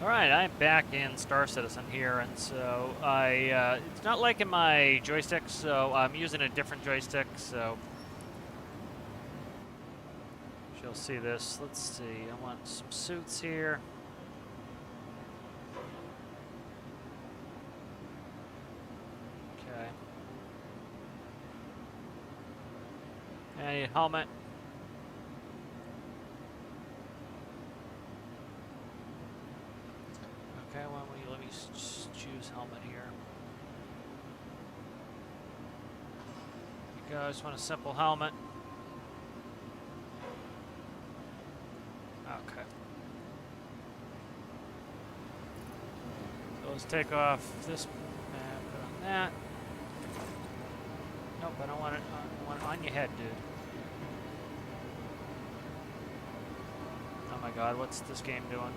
Alright, I'm back in Star Citizen here, and so it's not liking my joystick, so I'm using a different joystick, so you'll see this. Let's see, I want some suits here. Okay. I need a helmet. Okay, why don't you let me choose helmet here. You guys want a simple helmet? Okay. So let's take off this and put on that. Nope, I don't want it on your head, dude. Oh my god, what's this game doing?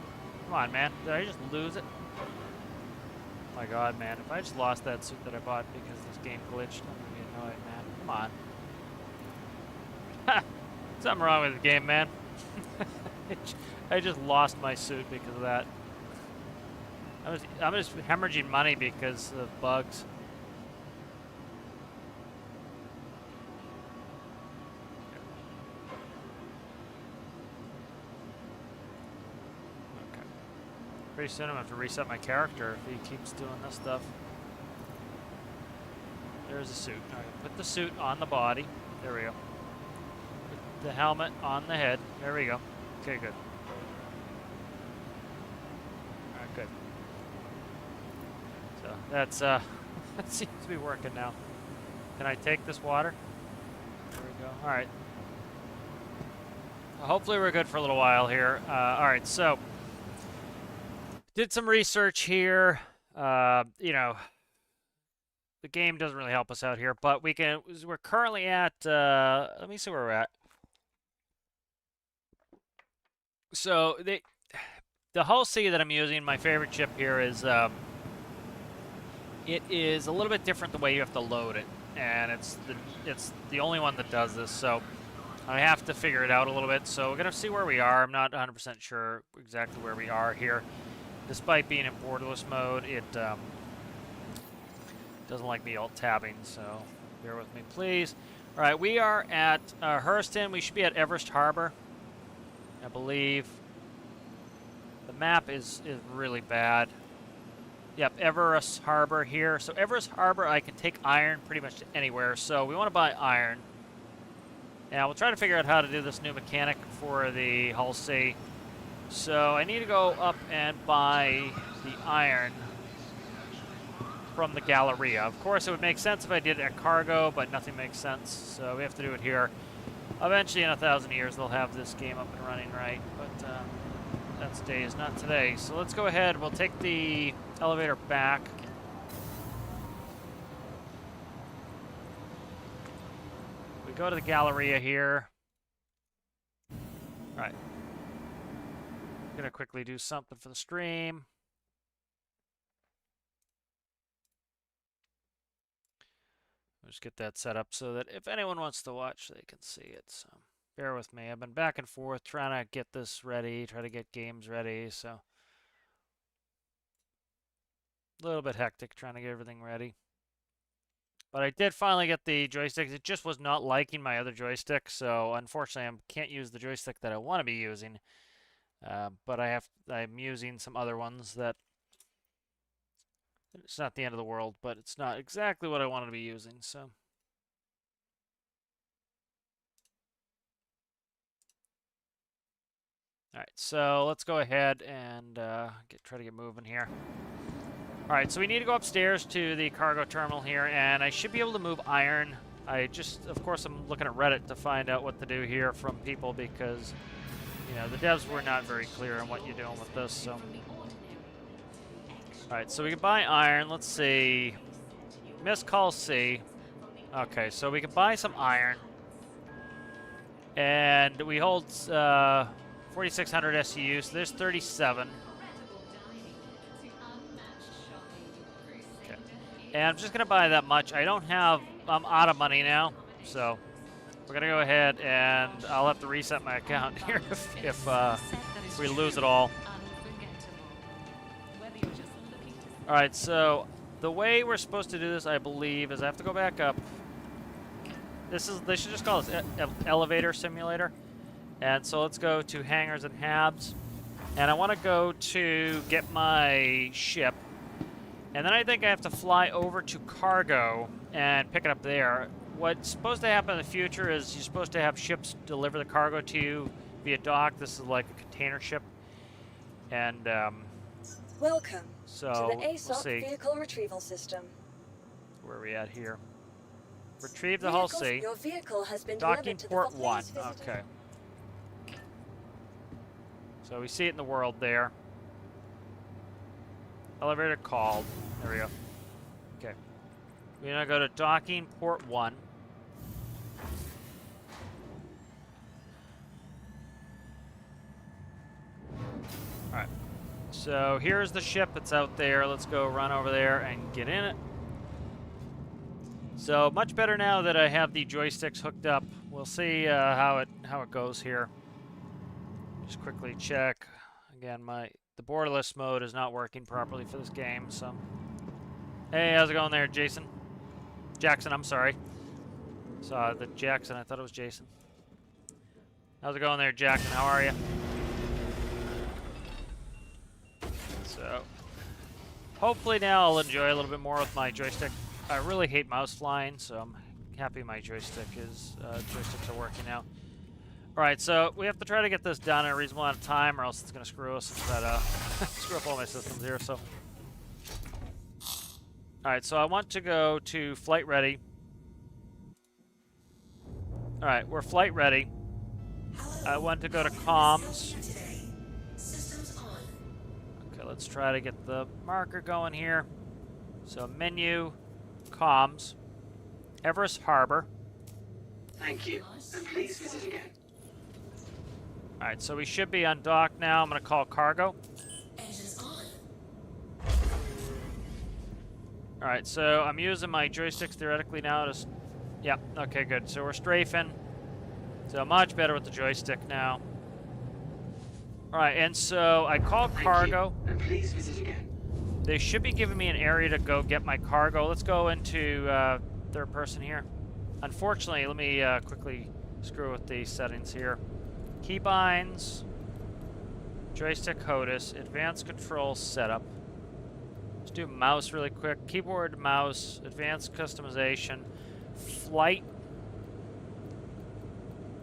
Come on, man. Did I just lose it? Oh my god, man. If I just lost that suit that I bought because this game glitched, I'm gonna be annoyed, man. Come on. Ha! Something wrong with the game, man. I just lost my suit because of that. I'm just hemorrhaging money because of bugs. Okay. Pretty soon I'm gonna have to reset my character if he keeps doing this stuff. There's the suit. All right, put the suit on the body. There we go. Put the helmet on the head. There we go. Okay, good. Alright, good. So that's that seems to be working now. Can I take this water? There we go. Alright. Hopefully we're good for a little while here. Alright, so did some research here. You know, the game doesn't really help us out here, but we're currently at let me see where we're at. So the Hull C that I'm using, my favorite chip here is it is a little bit different the way you have to load it, and it's the only one that does this. So I have to figure it out a little bit. So we're gonna see where we are. I'm not 100% sure exactly where we are here, despite being in borderless mode. It doesn't like me alt tabbing, so bear with me, please. All right, we are at Hurston. We should be at Everest Harbor, I believe. The map is really bad. Yep, Everest Harbor here. So Everest Harbor, I can take iron pretty much to anywhere. So we want to buy iron. Now we'll try to figure out how to do this new mechanic for the Hull C. So I need to go up and buy the iron from the Galleria. Of course, it would make sense if I did it at cargo, but nothing makes sense. So we have to do it here. Eventually, in 1,000 years, they'll have this game up and running right. But that's days, not today. So let's go ahead. We'll take the elevator back. We go to the Galleria here. All right. I'm gonna quickly do something for the stream. Just get that set up so that if anyone wants to watch, they can see it. So bear with me. I've been back and forth trying to get this ready, try to get games ready. So a little bit hectic trying to get everything ready. But I did finally get the joysticks. It just was not liking my other joystick. So unfortunately, I can't use the joystick that I want to be using. But I'm using some other ones that it's not the end of the world, but it's not exactly what I wanted to be using, so. All right, so let's go ahead and try to get moving here. All right, so we need to go upstairs to the cargo terminal here, and I should be able to move iron. Of course, I'm looking at Reddit to find out what to do here from people because, you know, the devs were not very clear on what you're doing with this, so. Alright, so we can buy iron. Let's see. Missed call C. Okay, so we can buy some iron. And we hold 4,600 SU, so there's 37. Okay. And I'm just going to buy that much. I'm out of money now, so we're going to go ahead and I'll have to reset my account here if we lose it all. Alright, so the way we're supposed to do this, I believe, is I have to go back up. They should just call this elevator simulator. And so let's go to hangars and habs. And I want to go to get my ship. And then I think I have to fly over to cargo and pick it up there. What's supposed to happen in the future is you're supposed to have ships deliver the cargo to you via dock. This is like a container ship. And, welcome so, to the we'll ASOP see. vehicle retrieval system. Where are we at here? Retrieve the hull C. Your vehicle has been Docking delivered to port the 1. please visit Okay. So we see it in the world there. Elevator called. There we go. Okay. We're gonna go to docking port 1. Alright. So here's the ship that's out there. Let's go run over there and get in it. So much better now that I have the joysticks hooked up. We'll see how it goes here. Just quickly check. Again, the borderless mode is not working properly for this game, so. Hey, how's it going there, Jason? Jackson, I'm sorry. Saw the Jackson, I thought it was Jason. How's it going there, Jackson? How are you? So, hopefully now I'll enjoy a little bit more with my joystick. I really hate mouse flying, so I'm happy my joysticks are working now. Alright, so we have to try to get this done in a reasonable amount of time, or else it's going to screw us. Screw up all my systems here, so. Alright, so I want to go to flight ready. Alright, we're flight ready. I want to go to comms. Okay, let's try to get the marker going here. So menu, comms, Everest Harbor. Thank you, and please visit again. Alright, so we should be on dock now. I'm going to call cargo. Alright, so I'm using my joysticks theoretically now to... Yeah, okay, good. So we're strafing. So much better with the joystick now. Alright, and so I called cargo. Thank you, and please visit again. They should be giving me an area to go get my cargo. Let's go into third person here. Unfortunately, let me quickly screw with the settings here. Keybinds, joystick HOTAS, advanced control setup. Let's do mouse really quick. Keyboard, mouse, advanced customization, flight,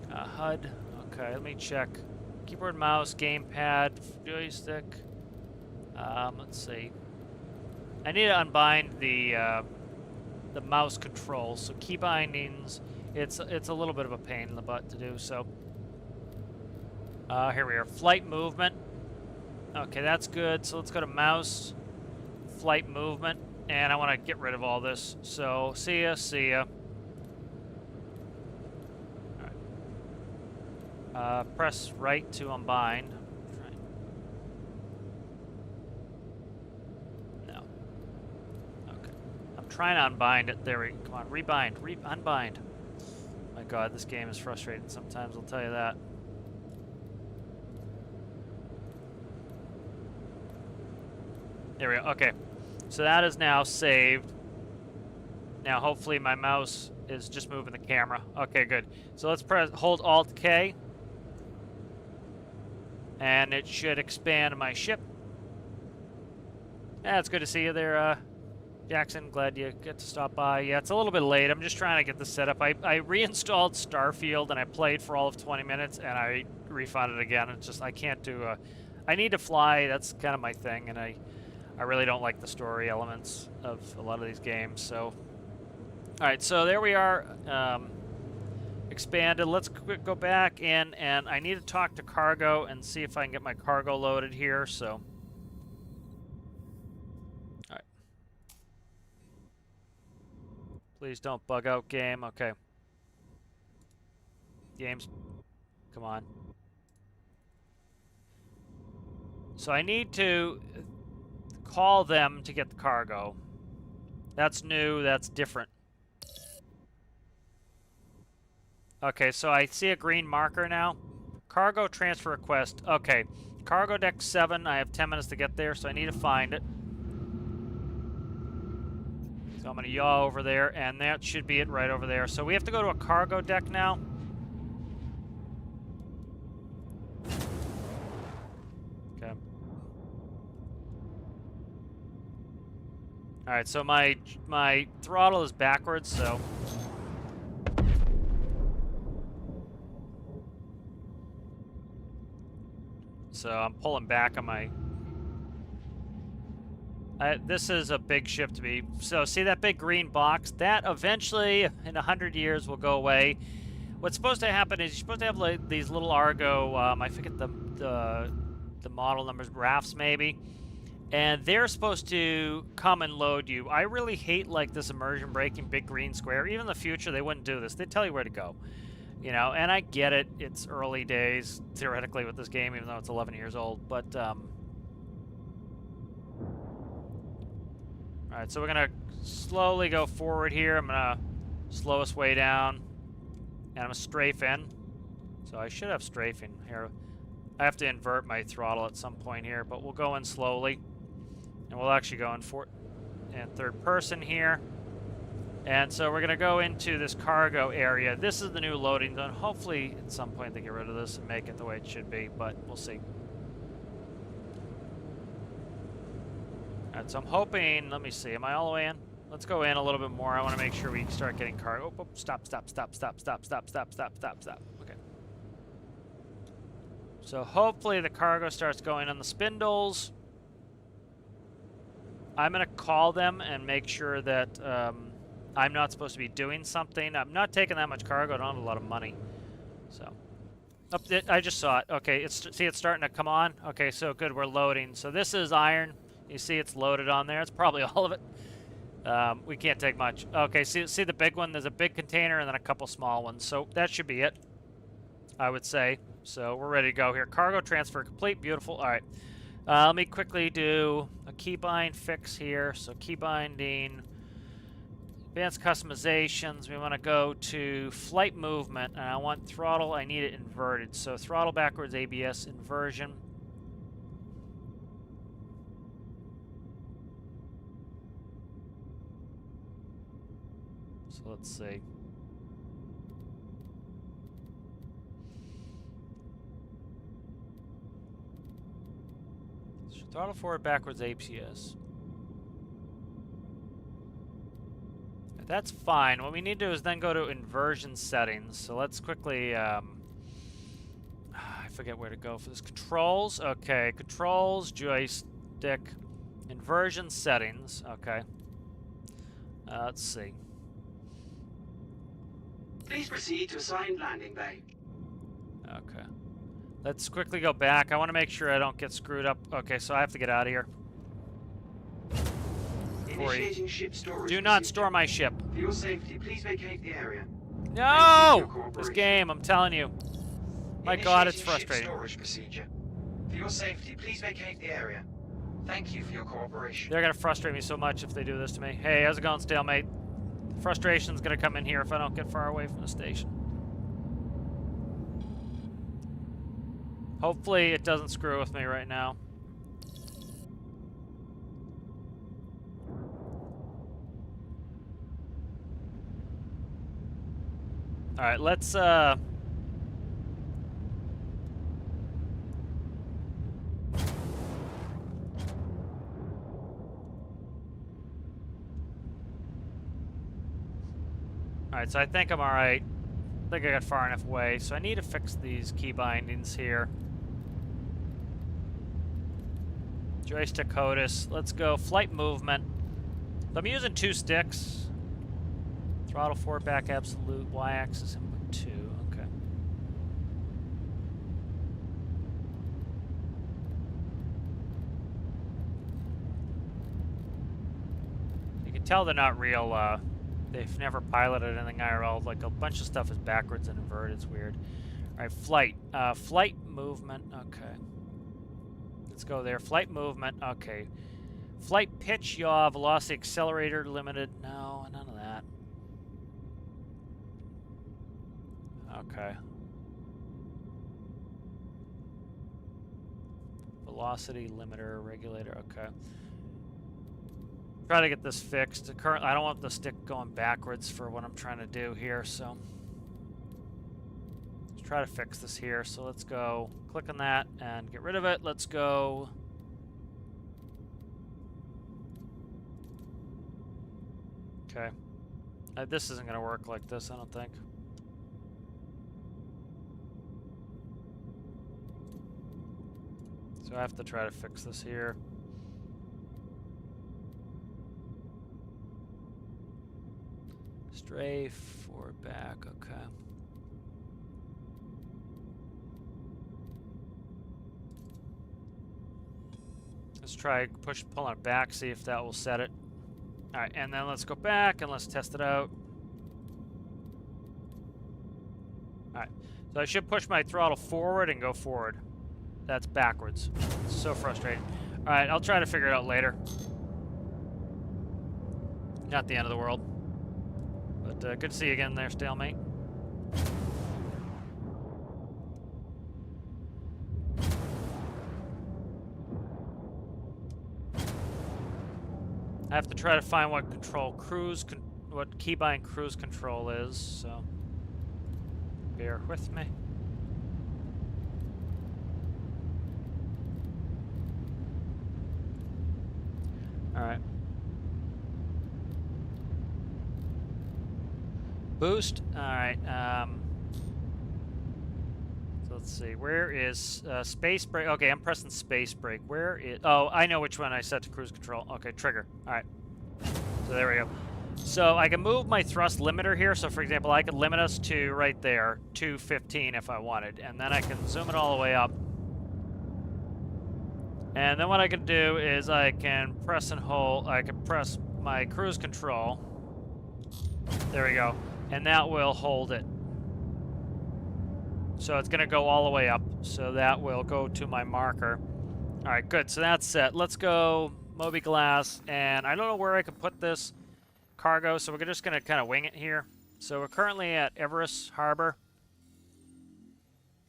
HUD. Okay, let me check. Keyboard, mouse, gamepad, joystick. Let's see. I need to unbind the mouse controls. So key bindings, it's a little bit of a pain in the butt to do. So here we are. Flight movement. Okay, that's good. So let's go to mouse, flight movement, and I want to get rid of all this. So see ya, see ya. All right. Press right to unbind. No. Okay. I'm trying to unbind it. There we go. Come on, rebind, unbind. My God, this game is frustrating sometimes. I'll tell you that. There we go. Okay. So that is now saved. Now hopefully my mouse is just moving the camera. Okay, good. So let's hold Alt K. And it should expand my ship. Yeah, it's good to see you there, Jackson. Glad you get to stop by. Yeah, it's a little bit late. I'm just trying to get this set up. I reinstalled Starfield and I played for all of 20 minutes and I refunded again. It's just, I can't do I need to fly. That's kind of my thing, and I really don't like the story elements of a lot of these games. So, all right, so there we are, expanded. Let's go back in, and I need to talk to cargo and see if I can get my cargo loaded here. So, all right. Please don't bug out, game. Okay. Games, come on. So I need to call them to get the cargo. That's new, that's different. Okay, so I see a green marker now. Cargo transfer request. Okay, cargo deck 7, I have 10 minutes to get there, so I need to find it. So I'm going to yaw over there, and that should be it right over there. So we have to go to a cargo deck now. Okay. All right, so my throttle is backwards, so... So I'm pulling back on my... this is a big ship to me. So see that big green box? That eventually, in 100 years, will go away. What's supposed to happen is you're supposed to have like these little Argo, I forget the model numbers, rafts maybe, and they're supposed to come and load you. I really hate like this immersion braking big green square. Even in the future, they wouldn't do this. They'd tell you where to go. You know, and I get it. It's early days, theoretically, with this game, even though it's 11 years old. But, alright, so we're going to slowly go forward here. I'm going to slow us way down. And I'm going to strafe in. So I should have strafing here. I have to invert my throttle at some point here, but we'll go in slowly. And we'll actually go in third person here. And so we're going to go into this cargo area. This is the new loading zone. Hopefully, at some point, they get rid of this and make it the way it should be, but we'll see. All right, so I'm hoping... Let me see. Am I all the way in? Let's go in a little bit more. I want to make sure we start getting cargo. Oh, stop. Okay. So hopefully the cargo starts going on the spindles. I'm going to call them and make sure that... I'm not supposed to be doing something. I'm not taking that much cargo. I don't have a lot of money. So, I just saw it. Okay, see it's starting to come on. Okay, so good, we're loading. So this is iron. You see it's loaded on there. It's probably all of it. We can't take much. Okay, see the big one? There's a big container and then a couple small ones. So that should be it, I would say. So we're ready to go here. Cargo transfer complete. Beautiful. All right. Let me quickly do a keybind fix here. So key binding. Advanced customizations, we want to go to flight movement, and I want throttle, I need it inverted. So throttle backwards, ABS inversion. So let's see. So throttle forward, backwards, ABS. That's fine. What we need to do is then go to inversion settings. So let's quickly, I forget where to go for this. Controls. Okay, controls, joystick, inversion settings. Okay. Let's see. Please proceed to assigned landing bay. Okay. Let's quickly go back. I want to make sure I don't get screwed up. Okay, so I have to get out of here. Initiating ship storage. Do not store my ship. For your safety, please vacate the area. No! This game, I'm telling you. My God, it's frustrating. Storage procedure. For your safety, please vacate the area. Thank you for your cooperation. They're gonna frustrate me so much if they do this to me. Hey, how's it going, stalemate? Frustration's gonna come in here if I don't get far away from the station. Hopefully it doesn't screw with me right now. All right, let's Alright, so I think I'm alright. I think I got far enough away, so I need to fix these key bindings here. Joystick HOTUS. Let's go flight movement. So I'm using 2 sticks. Throttle forward, back absolute, y-axis input 2. Okay. You can tell they're not real, they've never piloted anything IRL. Like, a bunch of stuff is backwards and inverted. It's weird. Alright, flight. Flight movement. Okay. Let's go there. Flight movement. Okay. Flight pitch, yaw, velocity, accelerator, limited. No, none of that. Okay. Velocity, limiter, regulator. Okay. Try to get this fixed. I don't want the stick going backwards for what I'm trying to do here, so let's try to fix this here. So let's go click on that and get rid of it. Let's go. Okay. This isn't going to work like this, I don't think. So I have to try to fix this here. Strafe, forward, back, okay. Let's try pulling it back, see if that will set it. Alright, and then let's go back and let's test it out. Alright, so I should push my throttle forward and go forward. That's backwards. It's so frustrating. Alright, I'll try to figure it out later. Not the end of the world. But good to see you again there, Stalemate. I have to try to find what what keybind cruise control is, so bear with me. All right. Boost. All right. So let's see. Where is space brake? Okay, I'm pressing space brake. Where is? Oh, I know which one I set to cruise control. Okay, trigger. All right. So there we go. So I can move my thrust limiter here. So for example, I could limit us to right there, 215 if I wanted, and then I can zoom it all the way up. And then what I can do is I can press and hold. I can press my cruise control. There we go. And that will hold it. So it's going to go all the way up. So that will go to my marker. All right, good. So that's set. Let's go Moby Glass. And I don't know where I can put this cargo, so we're just going to kind of wing it here. So we're currently at Everest Harbor.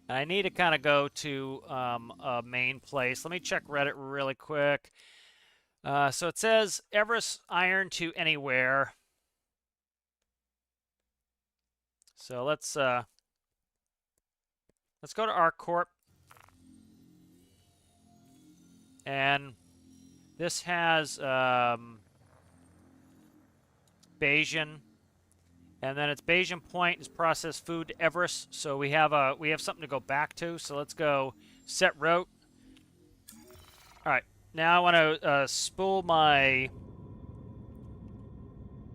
And I need to kind of go to a main place. Let me check Reddit really quick. So it says Everest Iron to anywhere. So let's go to ArcCorp. And this has Bayesian. And then it's Bayesian Point is processed food to Everest. So we have something to go back to. So let's go set route. All right. Now I want to spool my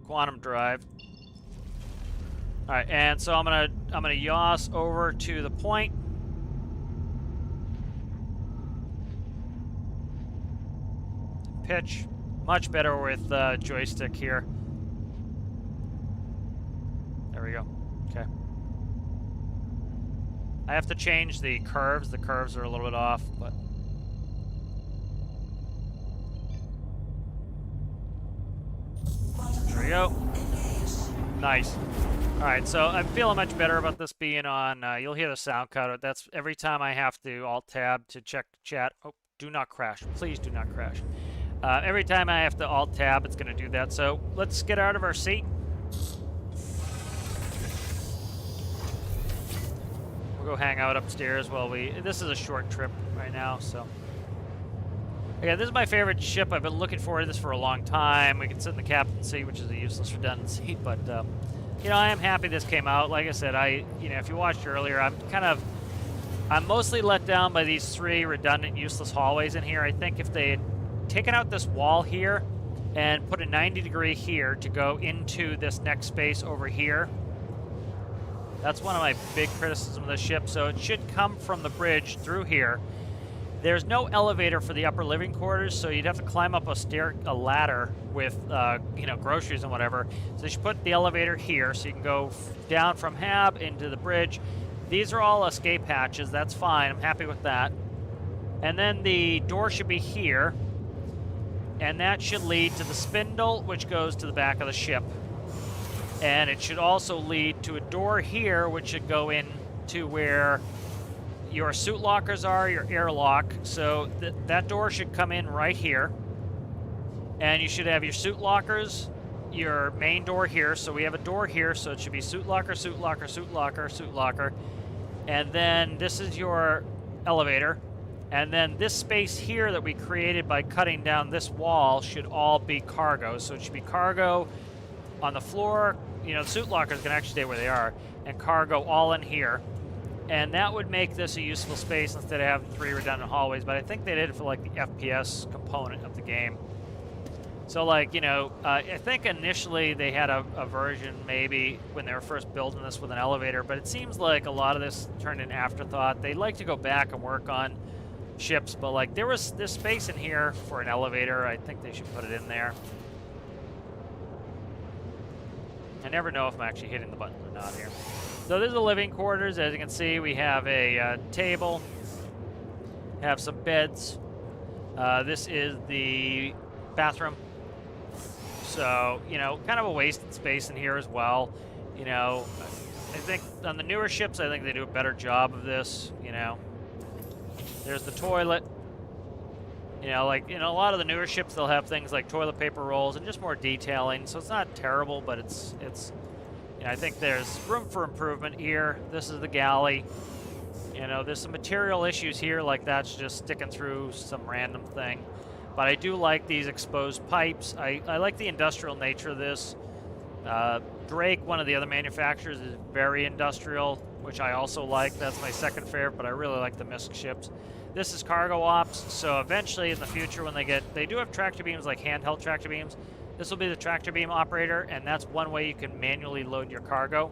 quantum drive. All right, and so I'm gonna yaw over to the point. Pitch, much better with joystick here. There we go. Okay. I have to change the curves. The curves are a little bit off, but. There we go. Nice. All right, so I'm feeling much better about this being on. You'll hear the sound cut. That's every time I have to Alt-Tab to check chat. Oh, do not crash. Please do not crash. Every time I have to Alt-Tab, it's going to do that. So let's get out of our seat. We'll go hang out upstairs while this is a short trip right now, so. Yeah, this is my favorite ship. I've been looking forward to this for a long time. We can sit in the captain's seat, which is a useless redundancy, but you know, I am happy this came out. Like I said, if you watched earlier, I'm mostly let down by these 3 redundant, useless hallways in here. I think if they had taken out this wall here and put a 90-degree here to go into this next space over here, that's one of my big criticisms of this ship. So it should come from the bridge through here. There's no elevator for the upper living quarters, so you'd have to climb up a ladder with, groceries and whatever. So you should put the elevator here, so you can go down from Hab into the bridge. These are all escape hatches. That's fine. I'm happy with that. And then the door should be here, and that should lead to the spindle, which goes to the back of the ship. And it should also lead to a door here, which should go in to where your suit lockers are, your airlock. So that door should come in right here. And you should have your suit lockers, your main door here. So we have a door here, so it should be suit locker, suit locker, suit locker, suit locker. And then this is your elevator. And then this space here that we created by cutting down this wall should all be cargo. So it should be cargo on the floor. You know, the suit lockers can actually stay where they are. And cargo all in here. And that would make this a useful space instead of having 3 redundant hallways. But I think they did it for like the FPS component of the game. So like, you know, I think initially they had a version maybe when they were first building this with an elevator, but it seems like a lot of this turned in afterthought. They'd like to go back and work on ships, but like there was this space in here for an elevator. I think they should put it in there. I never know if I'm actually hitting the button or not here. So this is the living quarters. As you can see, we have a table, have some beds. This is the bathroom. So, you know, kind of a wasted space in here as well. You know, I think on the newer ships, I think they do a better job of this, you know. There's the toilet. You know, like, you know, a lot of the newer ships, they'll have things like toilet paper rolls and just more detailing. So it's not terrible, but it's you know, I think there's room for improvement here. This is the galley. You know, there's some material issues here, like that's just sticking through some random thing. But I do like these exposed pipes. I like the industrial nature of this. Drake, one of the other manufacturers, is very industrial, which I also like. That's my second favorite, but I really like the MISC ships. This is cargo ops, so eventually in the future when they do have tractor beams, like handheld tractor beams. This will be the tractor beam operator, and that's one way you can manually load your cargo.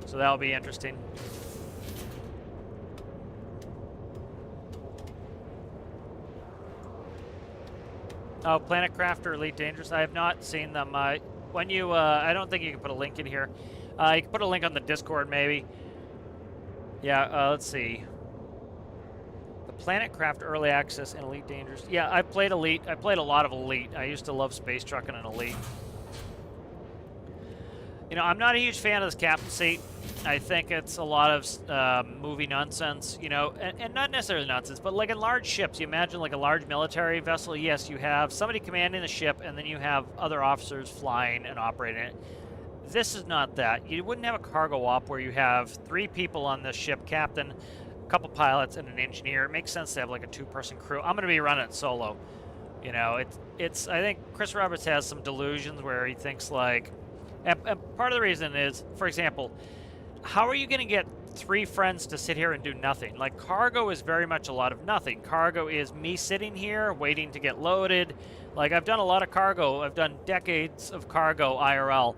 So that'll be interesting. Oh, Planet Crafter, Elite Dangerous. I have not seen them. When you, I don't think you can put a link in here. You can put a link on the Discord, maybe. Yeah, let's see. The Planet Craft Early Access and Elite Dangerous. Yeah, I played Elite. I played a lot of Elite. I used to love Space Trucking and Elite. You know, I'm not a huge fan of this captain seat. I think it's a lot of movie nonsense, you know, and not necessarily nonsense, but like in large ships, you imagine like a large military vessel, yes, you have somebody commanding the ship, and then you have other officers flying and operating it. This is not that. You wouldn't have a cargo op where you have 3 people on this ship, captain, a couple pilots, and an engineer. It makes sense to have like a 2-person crew. I'm going to be running it solo. You know, it's. I think Chris Roberts has some delusions where he thinks like, and part of the reason is, for example, how are you going to get 3 friends to sit here and do nothing? Like, cargo is very much a lot of nothing. Cargo is me sitting here waiting to get loaded. Like, I've done a lot of cargo. I've done decades of cargo IRL,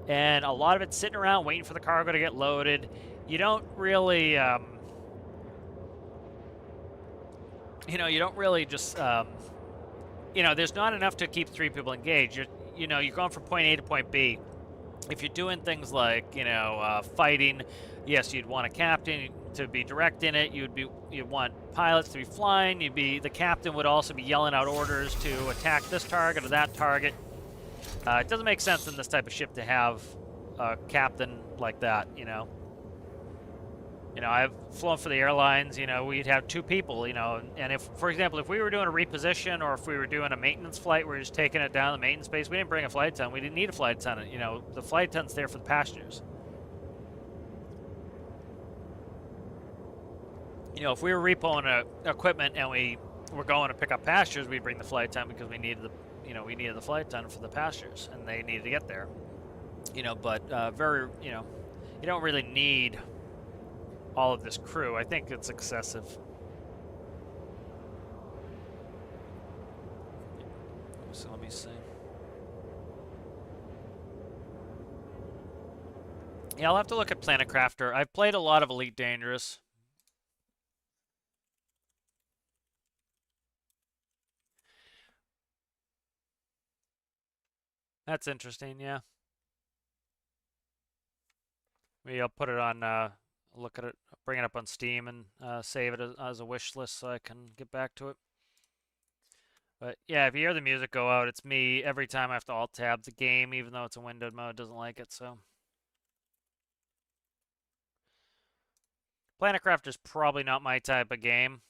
and a lot of it's sitting around waiting for the cargo to get loaded. You don't really, you know, you don't really just, you know, there's not enough to keep 3 people engaged. You know, you're going from point A to point B. If you're doing things like, you know, fighting, yes, you'd want a captain to be directing it. You'd want pilots to be flying. The captain would also be yelling out orders to attack this target or that target. It doesn't make sense in this type of ship to have a captain like that, you know. You know, I've flown for the airlines, you know, we'd have 2 people, you know, and if, for example, if we were doing a reposition or if we were doing a maintenance flight, we're just taking it down the maintenance base, we didn't bring a flight attendant. We didn't need a flight attendant, you know, the flight attendant's there for the passengers. You know, if we were repoing equipment and we were going to pick up passengers, we'd bring the flight attendant because we needed the flight attendant for the passengers, and they needed to get there. You know, but you know, you don't really need all of this crew. I think it's excessive. So let me see. Yeah, I'll have to look at Planet Crafter. I've played a lot of Elite Dangerous. That's interesting, yeah. Maybe I'll put it on, look at it, bring it up on Steam and save it as a wish list so I can get back to it. But yeah, if you hear the music go out, it's me every time I have to alt-tab the game, even though it's a windowed mode, it doesn't like it, so. Planet Crafter is probably not my type of game,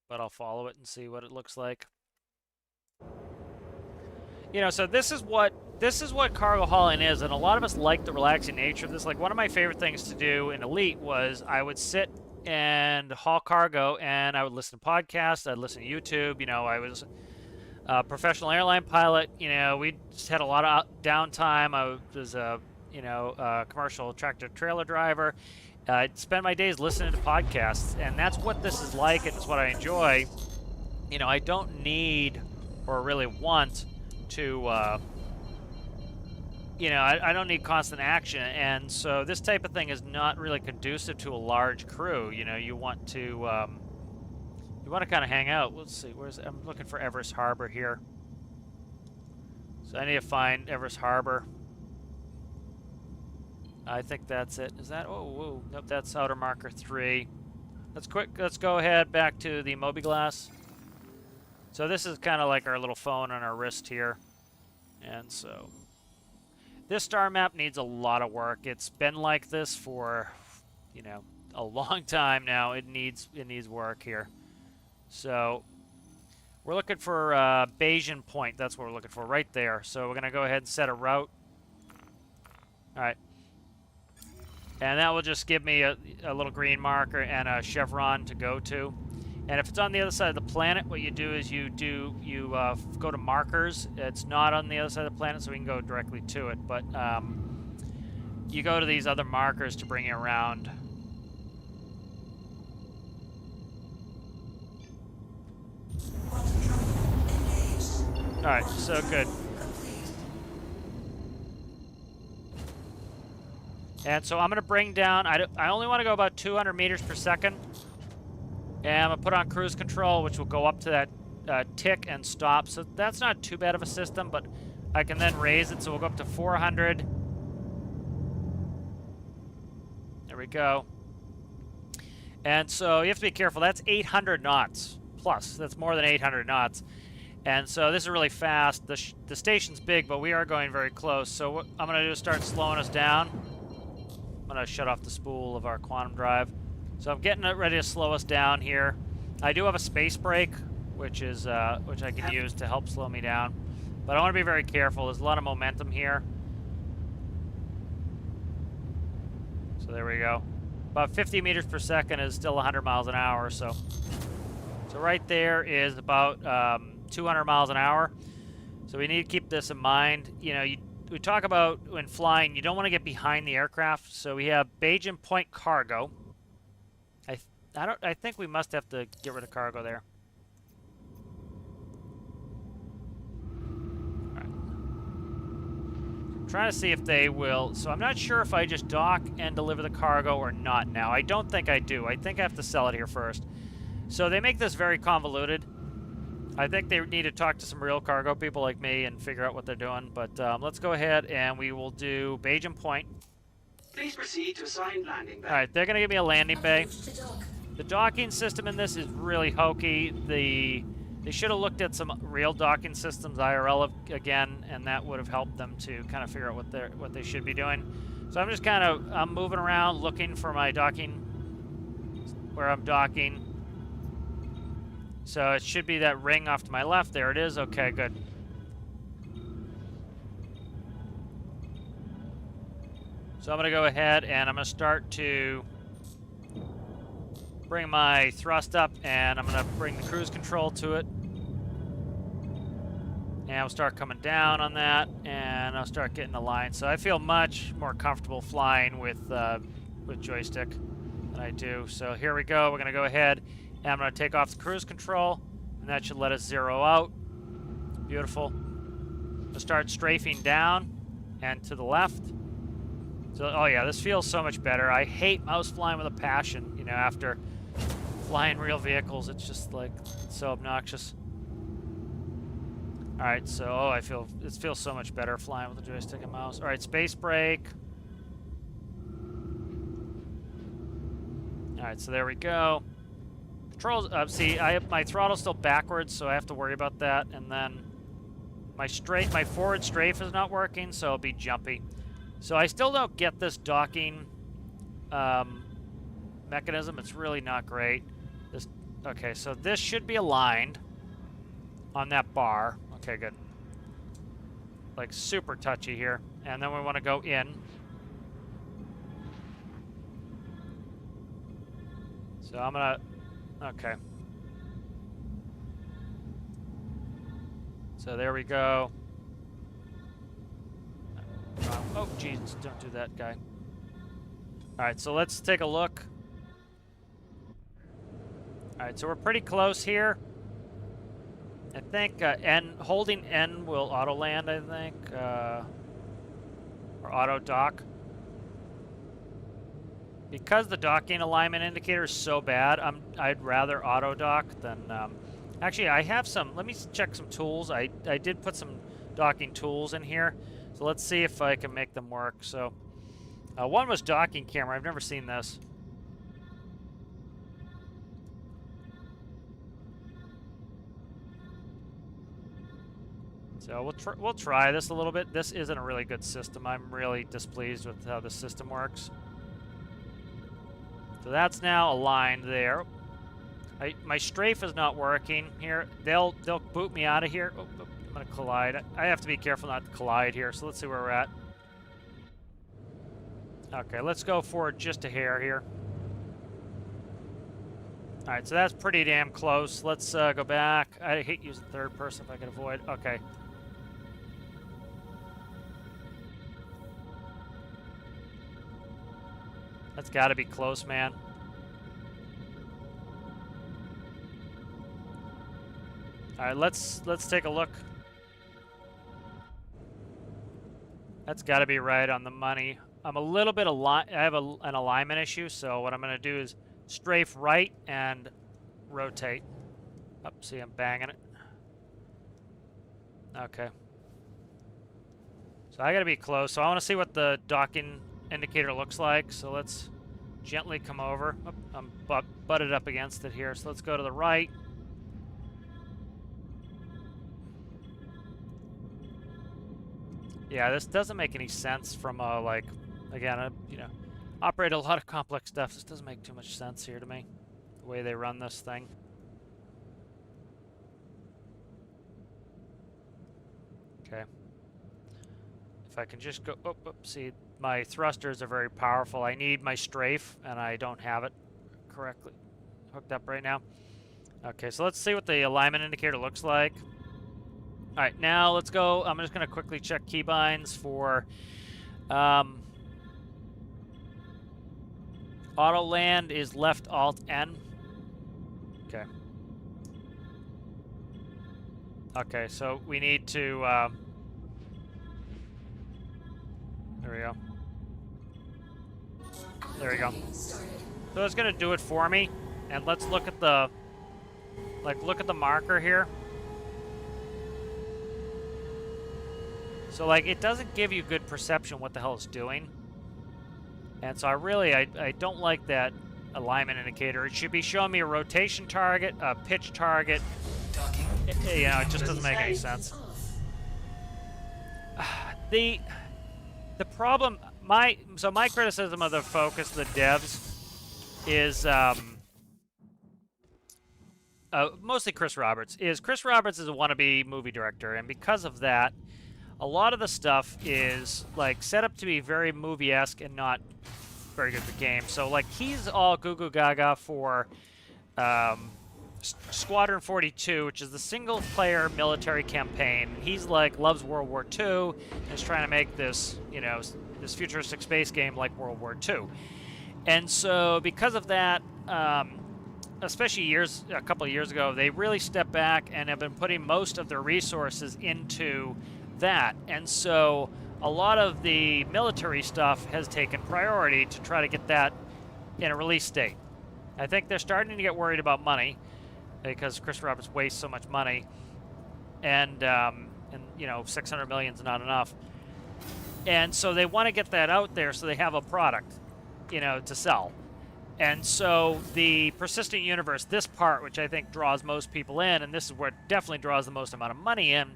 but I'll follow it and see what it looks like. You know, so this is what cargo hauling is, and a lot of us like the relaxing nature of this. Like, one of my favorite things to do in Elite was I would sit and haul cargo, and I would listen to podcasts, I'd listen to YouTube. You know, I was a professional airline pilot. You know, we just had a lot of downtime. I was a, you know, commercial tractor trailer driver. I'd spend my days listening to podcasts, and that's what this is like, and it's what I enjoy. You know, I don't need or really want to, you know, I don't need constant action, and so this type of thing is not really conducive to a large crew. You know, you want to kind of hang out. Let's see, I'm looking for Everest Harbor here. So I need to find Everest Harbor. I think that's it. Is that? Oh, whoa. Nope, that's outer marker 3. Let's go ahead back to the Moby-Glass. So this is kind of like our little phone on our wrist here. And so this star map needs a lot of work. It's been like this for, you know, a long time now. It needs work here. So we're looking for Bayesian Point. That's what we're looking for right there. So we're going to go ahead and set a route. All right. And that will just give me a little green marker and a chevron to go to. And if it's on the other side of the planet, what you do is you go to markers. It's not on the other side of the planet, so we can go directly to it. But you go to these other markers to bring you around. All right, so good. And so I'm going to bring down, I only want to go about 200 meters per second. And I'm going to put on cruise control, which will go up to that tick and stop. So that's not too bad of a system, but I can then raise it. So we'll go up to 400. There we go. And so you have to be careful. That's 800 knots plus. That's more than 800 knots. And so this is really fast. The station's big, but we are going very close. So what I'm going to do is start slowing us down. I'm going to shut off the spool of our quantum drive. So I'm getting it ready to slow us down here. I do have a space brake, which I can use to help slow me down. But I want to be very careful. There's a lot of momentum here. So there we go. About 50 meters per second is still 100 miles an hour. So right there is about 200 miles an hour. So we need to keep this in mind. You know, we talk about when flying, you don't want to get behind the aircraft. So we have Bayesian Point cargo. I think we must have to get rid of cargo there. All right. I'm trying to see if they will. So I'm not sure if I just dock and deliver the cargo or not now. I don't think I do. I think I have to sell it here first. So they make this very convoluted. I think they need to talk to some real cargo people like me and figure out what they're doing. But let's go ahead and we will do Bayesian Point. Please proceed to assigned landing bay. All right, they're going to give me a landing bay. The docking system in this is really hokey. They should have looked at some real docking systems, IRL again, and that would have helped them to kind of figure out what they should be doing. So I'm just I'm moving around looking for my docking, where I'm docking. So it should be that ring off to my left. There it is. Okay, good. So I'm going to go ahead and I'm going to start to bring my thrust up, and I'm going to bring the cruise control to it. And I'll start coming down on that, and I'll start getting the line. So I feel much more comfortable flying with joystick than I do. So here we go. We're going to go ahead, and I'm going to take off the cruise control, and that should let us zero out. Beautiful. We'll start strafing down and to the left. So, oh yeah, this feels so much better. I hate mouse flying with a passion, you know, after flying real vehicles. It's just like, it's so obnoxious. All right, so, it feels so much better flying with a joystick and mouse. All right, space brake. All right, so there we go. Controls, see, my throttle's still backwards, so I have to worry about that. And then my forward strafe is not working, so it'll be jumpy. So I still don't get this docking mechanism. It's really not great. Okay, so this should be aligned on that bar. Okay, good. like super touchy here. And then we want to go in. So I'm gonna, okay. So there we go. Oh, Jesus, don't do that, guy. All right, so let's take a look. All right, so we're pretty close here. I think holding N will auto land, I think, or auto dock. Because the docking alignment indicator is so bad, I'd rather auto dock than. Actually, I have some. Let me check some tools. I did put some docking tools in here, so let's see if I can make them work. So, one was docking camera. I've never seen this. So we'll try this a little bit. This isn't a really good system. I'm really displeased with how the system works. So that's now aligned there. My strafe is not working here. They'll boot me out of here. Oh, I'm gonna collide. I have to be careful not to collide here. So let's see where we're at. Okay, let's go for just a hair here. All right, so that's pretty damn close. Let's go back. I hate using third person if I can avoid. Okay. That's got to be close, man. All right, let's take a look. That's got to be right on the money. I'm a little bit I have an alignment issue, so what I'm going to do is strafe right and rotate. Oh, see, I'm banging it. Okay. So I got to be close. So I want to see what the docking indicator looks like. So let's gently come over. Oh, I'm butted up against it here. So let's go to the right. Yeah, this doesn't make any sense from like, again, you know, operate a lot of complex stuff. This doesn't make too much sense here to me, the way they run this thing. Okay. If I can just go, oh, see, my thrusters are very powerful. I need my strafe, and I don't have it correctly hooked up right now. Okay, so let's see what the alignment indicator looks like. All right, now let's go. I'm just going to quickly check keybinds for auto land is left alt N. Okay. Okay, so we need to. There we go. There we go. So it's going to do it for me, and let's look at the look at the marker here. So, like, it doesn't give you good perception what the hell it's doing. And so I don't like that alignment indicator. It should be showing me a rotation target, a pitch target. You know, it just doesn't make any sense. The problem, my criticism of the focus of the devs is mostly Chris Roberts. Chris Roberts is a wannabe movie director, and because of that, a lot of the stuff is like set up to be very movie-esque and not very good for games. So like he's all goo goo gaga for Squadron 42, which is the single-player military campaign. He's like loves World War II and is trying to make this, you know, this futuristic space game like World War II. And so because of that, especially a couple of years ago, they really stepped back and have been putting most of their resources into that. And so a lot of the military stuff has taken priority to try to get that in a release state. I think they're starting to get worried about money because Chris Roberts wastes so much money, and you know, 600 million is not enough. And so they want to get that out there so they have a product, you know, to sell. And so the persistent universe, this part, which I think draws most people in, and this is where it definitely draws the most amount of money in,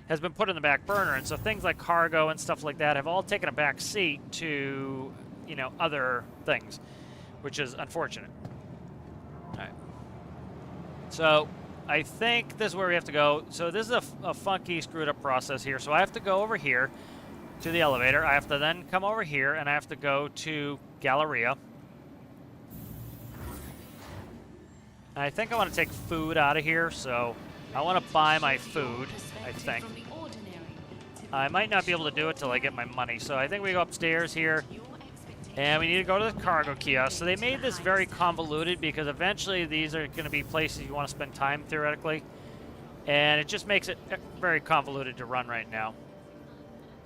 has been put in the back burner. And so things like cargo and stuff like that have all taken a back seat to, you know, other things, which is unfortunate. All right. So I think this is where we have to go. So this is a funky, screwed up process here. So I have to go over here to the elevator. I have to then come over here, and I have to go to Galleria. And I think I want to take food out of here, so I want to buy my food, I think. I might not be able to do it till I get my money, so I think we go upstairs here. And we need to go to the cargo kiosk. So they made this very convoluted because eventually these are going to be places you want to spend time, theoretically. And it just makes it very convoluted to run right now.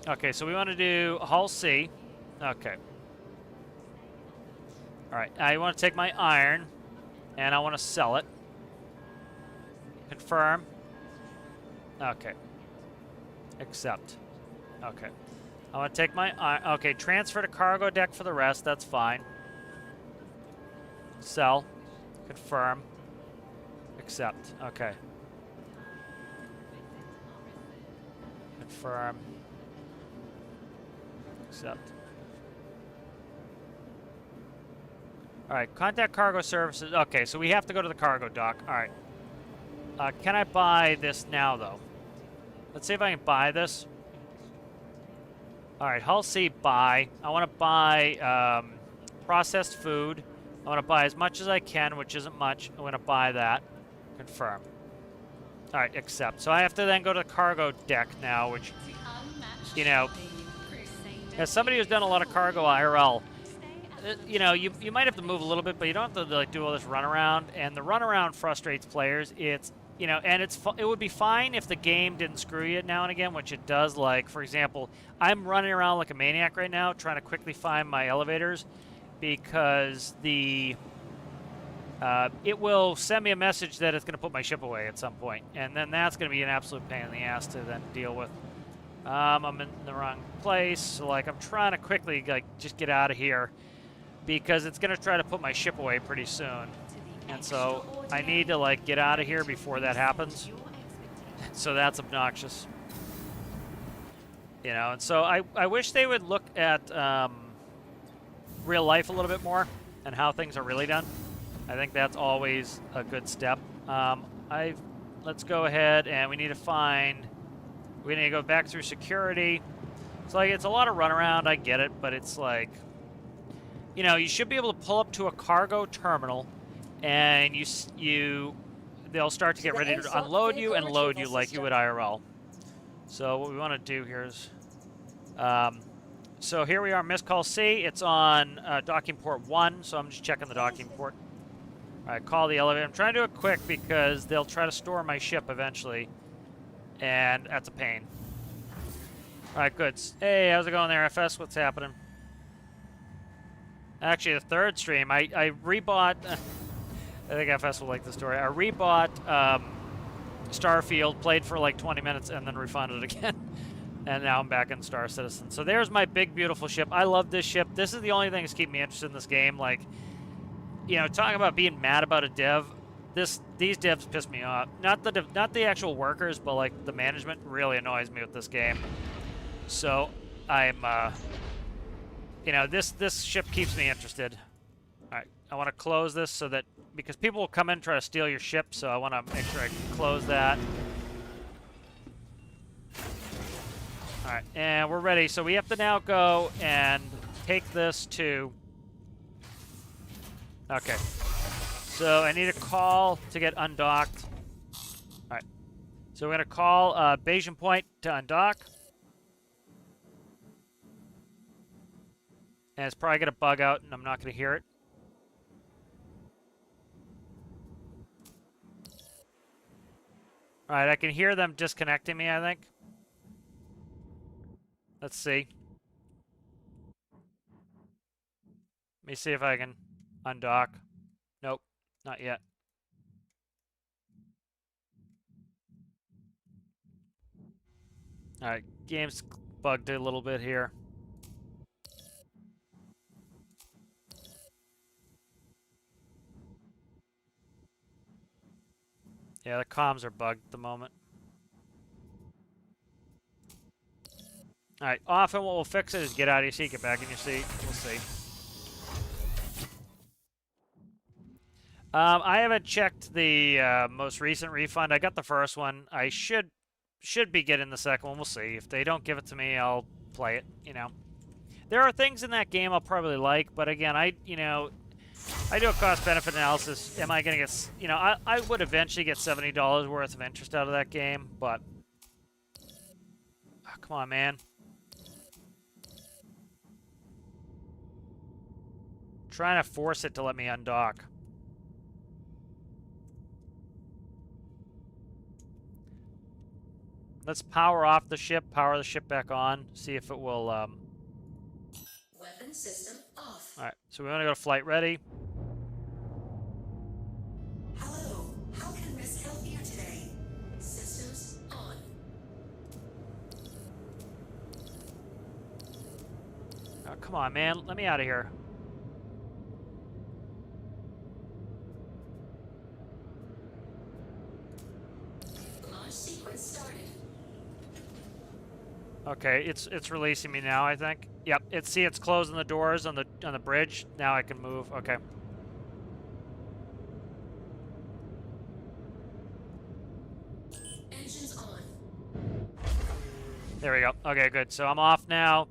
Okay, so we want to do Hull C. Okay. Alright, I want to take my iron, and I want to sell it. Confirm. Okay. Accept. Okay. I want to take my iron. Okay, transfer to cargo deck for the rest. That's fine. Sell. Confirm. Accept. Okay. Confirm. Accept. Alright, contact cargo services. Okay, so we have to go to the cargo dock. Alright. Can I buy this now, though? Let's see if I can buy this. Alright, Hull C, buy. I want to buy processed food. I want to buy as much as I can, which isn't much. I'm going to buy that. Confirm. Alright, accept. So I have to then go to the cargo deck now, which, you know, as somebody who's done a lot of cargo IRL, you know, you might have to move a little bit, but you don't have to like do all this runaround. And the runaround frustrates players. It's, you know, and it would be fine if the game didn't screw you now and again, which it does. Like, for example, I'm running around like a maniac right now, trying to quickly find my elevators, because the it will send me a message that it's going to put my ship away at some point, and then that's going to be an absolute pain in the ass to then deal with. I'm in the wrong place, so like I'm trying to quickly like just get out of here, because it's going to try to put my ship away pretty soon. And so I need to like get out of here before that happens. So that's obnoxious. You know, and so I wish they would look at real life a little bit more and how things are really done. I think that's always a good step. Let's go ahead and we need to go back through security. It's like, it's a lot of runaround, I get it, but it's like, you know, you should be able to pull up to a cargo terminal, and they'll start to get ready to unload you and load you like you would IRL. So what we want to do here is, so here we are, missed call C. It's on docking port 1, so I'm just checking the docking port. All right, call the elevator. I'm trying to do it quick because they'll try to store my ship eventually, and that's a pain. All right, good. Hey, how's it going there, FS? What's happening? Actually, the third stream, I rebought. I think FS will like the story. I rebought Starfield, played for like 20 minutes, and then refunded it again. And now I'm back in Star Citizen. So there's my big, beautiful ship. I love this ship. This is the only thing that's keeping me interested in this game. Like, you know, talking about being mad about a dev, these devs piss me off. Not the actual workers, but like the management really annoys me with this game. So I'm, you know, this ship keeps me interested. All right, I want to close this so that, because people will come in and try to steal your ship, so I want to make sure I close that. All right, and we're ready. So we have to now go and take this to... Okay. So I need a call to get undocked. All right. So we're going to call Bayesian Point to undock. And it's probably going to bug out, and I'm not going to hear it. All right, I can hear them disconnecting me, I think. Let's see. Let me see if I can undock. Nope, not yet. All right, game's bugged a little bit here. Yeah, the comms are bugged at the moment. All right, often what will fix it is get out of your seat, get back in your seat. We'll see. I haven't checked the most recent refund. I got the first one. I should be getting the second one. We'll see. If they don't give it to me, I'll play it, you know. There are things in that game I'll probably like, but again, I do a cost-benefit analysis. Am I going to get, I would eventually get $70 worth of interest out of that game, but oh, come on, man. Trying to force it to let me undock. Let's power off the ship, power the ship back on, see if it will, Weapon system off. Alright, so we want to go to flight ready. Hello, how can Miss help you today? Systems on. Oh, come on, man. Let me out of here. Launch sequence started. Okay, it's releasing me now, I think. Yep, it's closing the doors on the bridge. Now I can move. Okay. Engines on. There we go. Okay, good. So I'm off now.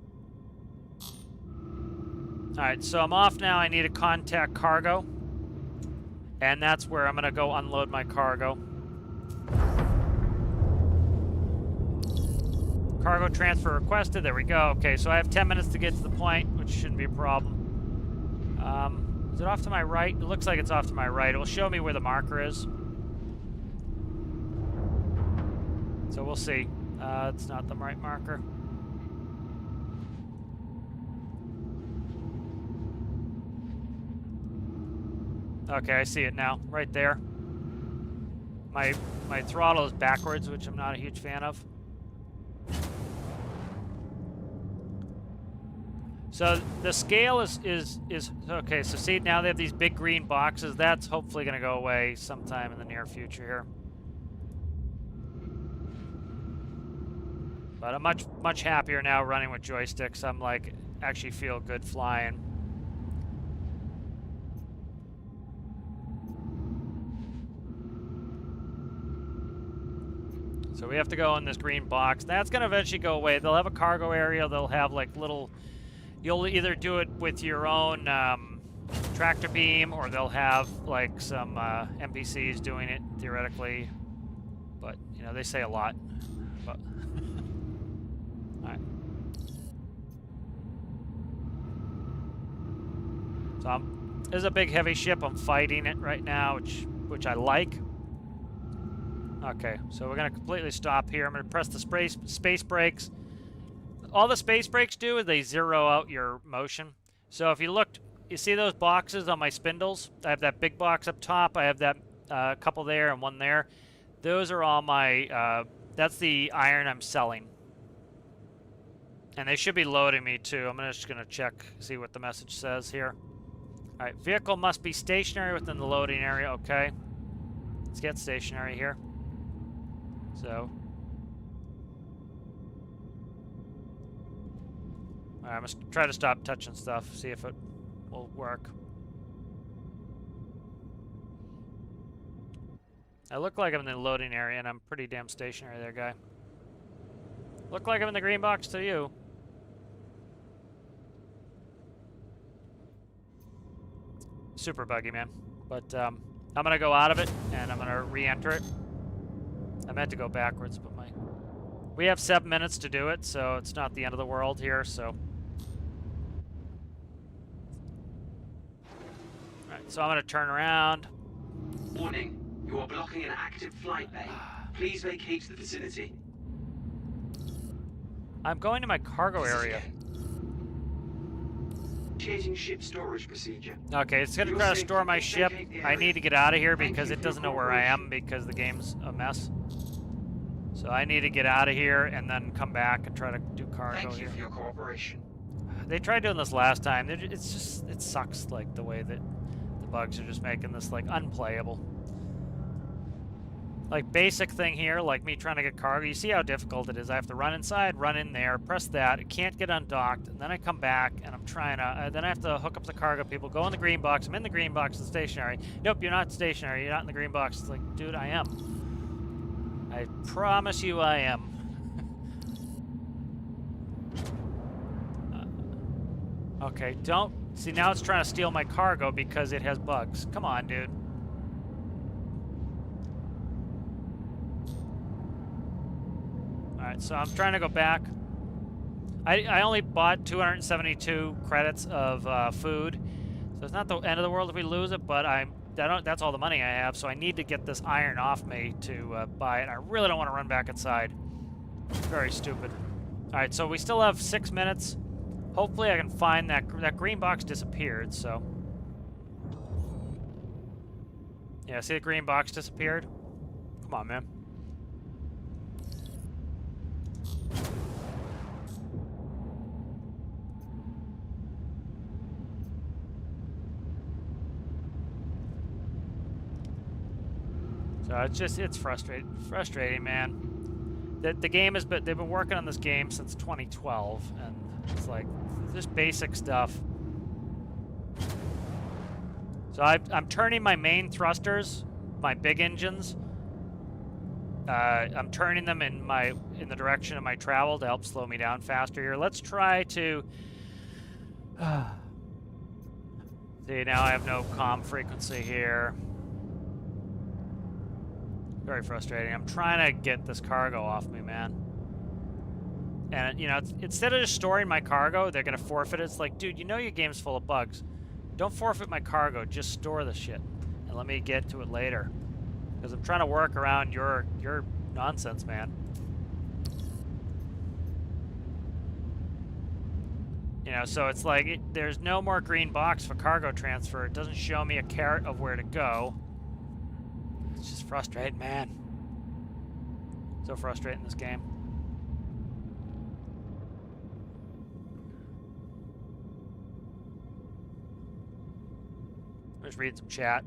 Alright, so I'm off now. I need to contact cargo. And that's where I'm going to go unload my cargo. Cargo transfer requested. There we go. Okay, so I have 10 minutes to get to the point, which shouldn't be a problem. Is it off to my right? It looks like it's off to my right. It will show me where the marker is. So we'll see. It's not the right marker. Okay, I see it now. Right there. My throttle is backwards, which I'm not a huge fan of. So the scale is okay. So see, now they have these big green boxes. That's hopefully going to go away sometime in the near future here. But I'm much happier now running with joysticks. I'm like actually feel good flying. So we have to go in this green box. That's going to eventually go away. They'll have a cargo area. They'll have like little. You'll either do it with your own tractor beam, or they'll have like some NPCs doing it theoretically. But you know, they say a lot. But all right. So this is a big heavy ship. I'm fighting it right now, which I like. Okay, so we're gonna completely stop here. I'm gonna press the space brakes. All the space brakes do is they zero out your motion. So if you looked, you see those boxes on my spindles? I have that big box up top. I have that couple there and one there. Those are all my, that's the iron I'm selling. And they should be loading me too. I'm just gonna check, see what the message says here. All right, vehicle must be stationary within the loading area. Okay, let's get stationary here. So. Alright, I'm going to try to stop touching stuff, see if it will work. I look like I'm in the loading area, and I'm pretty damn stationary there, guy. Look like I'm in the green box to you. Super buggy, man. But I'm going to go out of it, and I'm going to re-enter it. I meant to go backwards, but we have 7 minutes to do it, so it's not the end of the world here, so. Alright, so I'm going to turn around. Warning, you are blocking an active flight bay. Please vacate the vicinity. I'm going to my cargo area. Initiating ship storage procedure. Okay, it's going to try to store my ship. I need to get out of here because it doesn't know where I am because the game's a mess. So I need to get out of here and then come back and try to do cargo here. Thank you for your cooperation. They tried doing this last time. It sucks like the way that the bugs are just making this like unplayable. like basic thing here, like me trying to get cargo. You see how difficult it is. I have to run inside, run in there, press that. It can't get undocked, and then I come back and I'm trying to. Then I have to hook up the cargo people. Go in the green box. I'm in the green box. It's stationary. Nope, you're not stationary. You're not in the green box. It's like, dude, I am. I promise you, I am. Okay, don't see now. It's trying to steal my cargo because it has bugs. Come on, dude. Alright, so I'm trying to go back. I only bought 272 credits of food, so it's not the end of the world if we lose it, but that's all the money I have, so I need to get this iron off me to buy it. I really don't want to run back inside. Very stupid. Alright, so we still have 6 minutes. Hopefully I can find that green box disappeared, so. Yeah, see the green box disappeared? Come on, man. So it's frustrating, man. The game has been, they've been working on this game since 2012, and it's like just basic stuff. So I'm turning my main thrusters, my big engines. I'm turning them in the direction of my travel to help slow me down faster here. Let's try to. See, now I have no comm frequency here. Very frustrating. I'm trying to get this cargo off me, man. And, you know, instead of just storing my cargo, they're going to forfeit it. It's like, dude, you know your game's full of bugs. Don't forfeit my cargo. Just store the shit. And let me get to it later. Because I'm trying to work around your nonsense, man. You know, so it's like, there's no more green box for cargo transfer. It doesn't show me a carrot of where to go. It's just frustrating, man. So frustrating, this game. Just read some chat.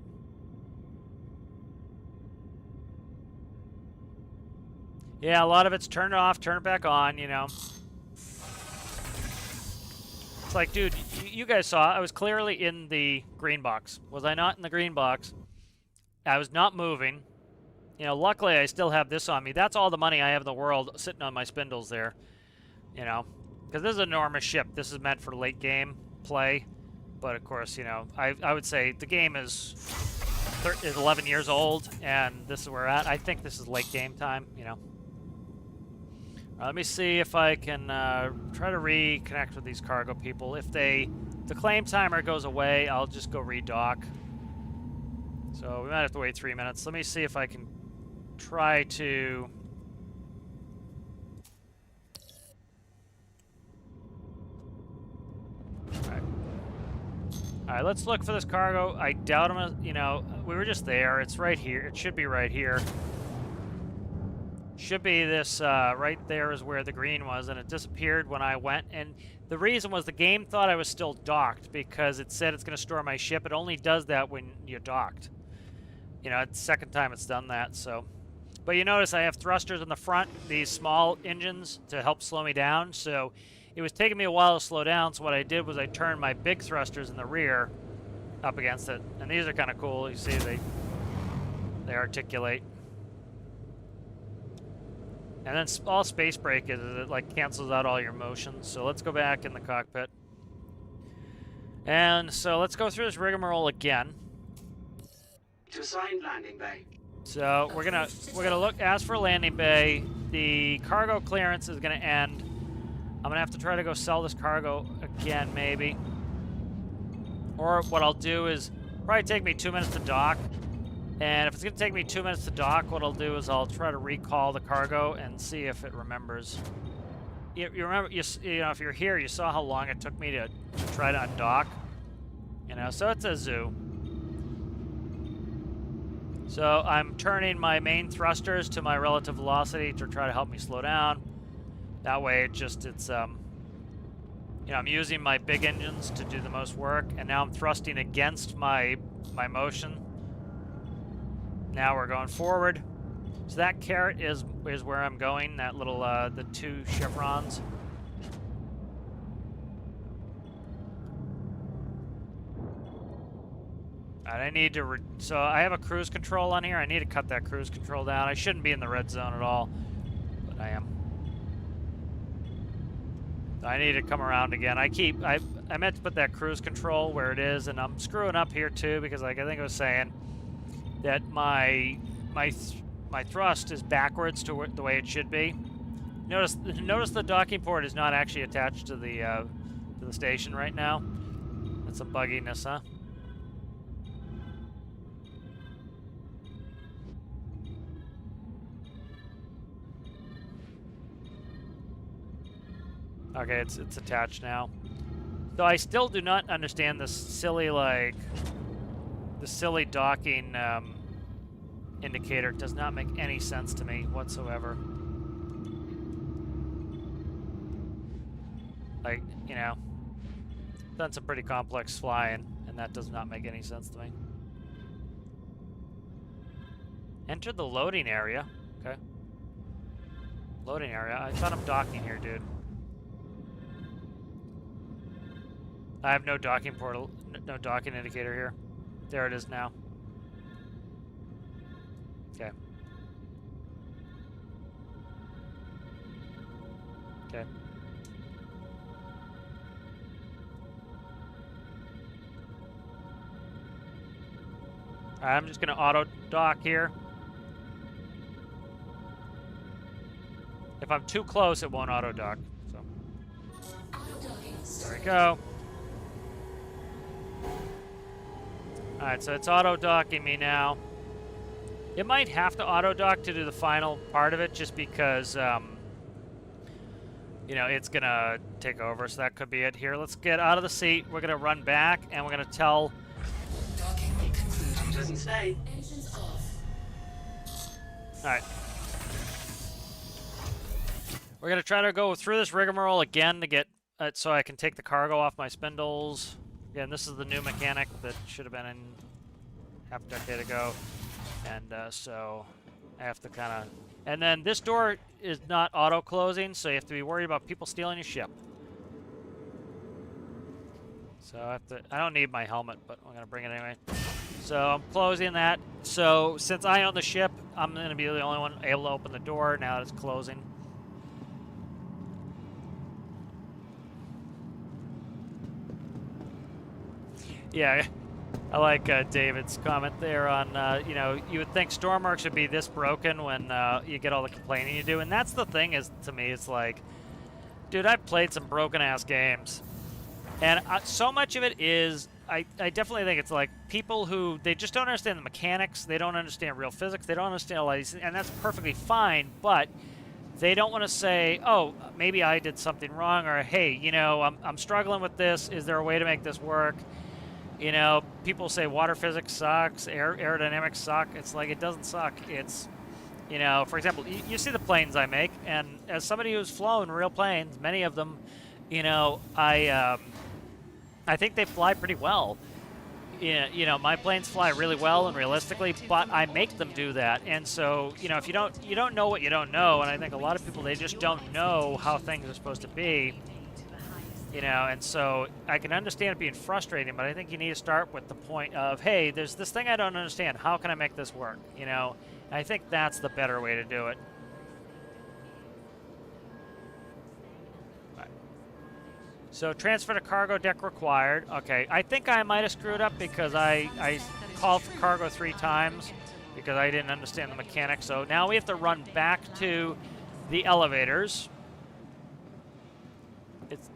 Yeah, a lot of it's turn it off, turn it back on, you know. It's like, dude, you guys saw, I was clearly in the green box. Was I not in the green box? I was not moving. You know, luckily I still have this on me. That's all the money I have in the world sitting on my spindles there. You know, because this is an enormous ship. This is meant for late game play. But of course, you know, I would say the game is 11 years old, and this is where we're at. I think this is late game time, you know. Let me see if I can try to reconnect with these cargo people. If the claim timer goes away, I'll just go redock. So we might have to wait 3 minutes. Let me see if I can try to. All right, let's look for this cargo. I doubt I'm, you know, we were just there. It's right here. It should be right here. Should be this, right there is where the green was, and it disappeared when I went. And the reason was the game thought I was still docked because it said it's going to store my ship. It only does that when you're docked. You know, it's the second time it's done that, so. But you notice I have thrusters in the front, these small engines to help slow me down. So it was taking me a while to slow down, so what I did was I turned my big thrusters in the rear up against it. And these are kind of cool. You see they articulate. And then all space brake is it like cancels out all your motion. So let's go back in the cockpit. And so let's go through this rigmarole again. To assigned landing bay. So we're gonna ask for a landing bay. The cargo clearance is gonna end. I'm gonna have to try to go sell this cargo again, maybe. Or what I'll do is probably take me 2 minutes to dock. And if it's gonna take me 2 minutes to dock, what I'll do is I'll try to recall the cargo and see if it remembers. You remember, you know, if you're here, you saw how long it took me to try to undock. You know, so it's a zoo. So I'm turning my main thrusters to my relative velocity to try to help me slow down. That way it's, you know, I'm using my big engines to do the most work, and now I'm thrusting against my motion. Now we're going forward. So that carrot is where I'm going. That little the 2 chevrons. Alright, I need to. So I have a cruise control on here. I need to cut that cruise control down. I shouldn't be in the red zone at all, but I am. I need to come around again. I meant to put that cruise control where it is, and I'm screwing up here too because, like I think I was saying, that my thrust is backwards to the way it should be. Notice the docking port is not actually attached to the station right now. That's some bugginess, huh? Okay, it's attached now. Though I still do not understand this silly, like, the silly docking indicator. It does not make any sense to me whatsoever. Like, you know, done some pretty complex flying, and that does not make any sense to me. Enter the loading area. Okay. Loading area. I thought I'm docking here, dude. I have no docking portal, no docking indicator here. There it is now. Okay. Okay. Alright, I'm just gonna auto dock here. If I'm too close, it won't auto dock. So there we go. Alright, so it's auto-docking me now. It might have to auto-dock to do the final part of it just because, you know, it's going to take over, so that could be it here. Let's get out of the seat. We're going to run back, and we're going to tell... Docking concluded. Doesn't say. Engines off. Alright. We're going to try to go through this rigmarole again to get... so I can take the cargo off my spindles. Again, this is the new mechanic that should have been in half a decade ago. And so I have to kind of... And then this door is not auto-closing, so you have to be worried about people stealing your ship. So I have to... I don't need my helmet, but I'm going to bring it anyway. So I'm closing that. So since I own the ship, I'm going to be the only one able to open the door now that it's closing. Yeah, I like David's comment there on, you know, you would think Stormworks would be this broken when you get all the complaining you do. And that's the thing is, to me, it's like, dude, I've played some broken-ass games. And so much of it is, I definitely think it's like people who, they just don't understand the mechanics. They don't understand real physics. They don't understand all these, and that's perfectly fine. But they don't want to say, oh, maybe I did something wrong, or hey, you know, I'm struggling with this. Is there a way to make this work? You know, people say water physics sucks, aerodynamics suck. It's like, it doesn't suck. It's, you know, for example, you see the planes I make, and as somebody who's flown real planes, many of them, you know, I think they fly pretty well. Yeah, you know, my planes fly really well and realistically, but I make them do that. And so, you know, if you don't know what you don't know, and I think a lot of people, they just don't know how things are supposed to be. You know, and so I can understand it being frustrating, but I think you need to start with the point of, hey, there's this thing I don't understand. How can I make this work? You know, and I think that's the better way to do it. Right. So transfer to cargo deck required. Okay, I think I might have screwed up because I called for cargo 3 times because I didn't understand the mechanics. So now we have to run back to the elevators.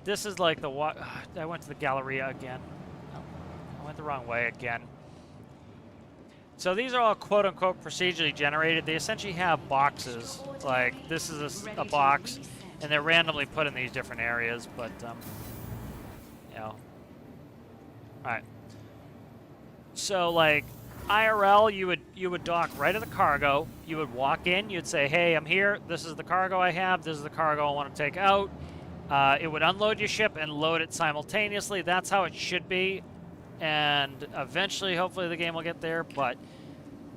This is like the I went to the Galleria again. I went the wrong way again. So these are all quote-unquote procedurally generated. They essentially have boxes. Like this is a box, and they're randomly put in these different areas. But you know, all right. So like IRL, you would dock right at the cargo. You would walk in. You'd say, "Hey, I'm here. This is the cargo I have. This is the cargo I want to take out." It would unload your ship and load it simultaneously. That's how it should be. And eventually, hopefully, the game will get there. But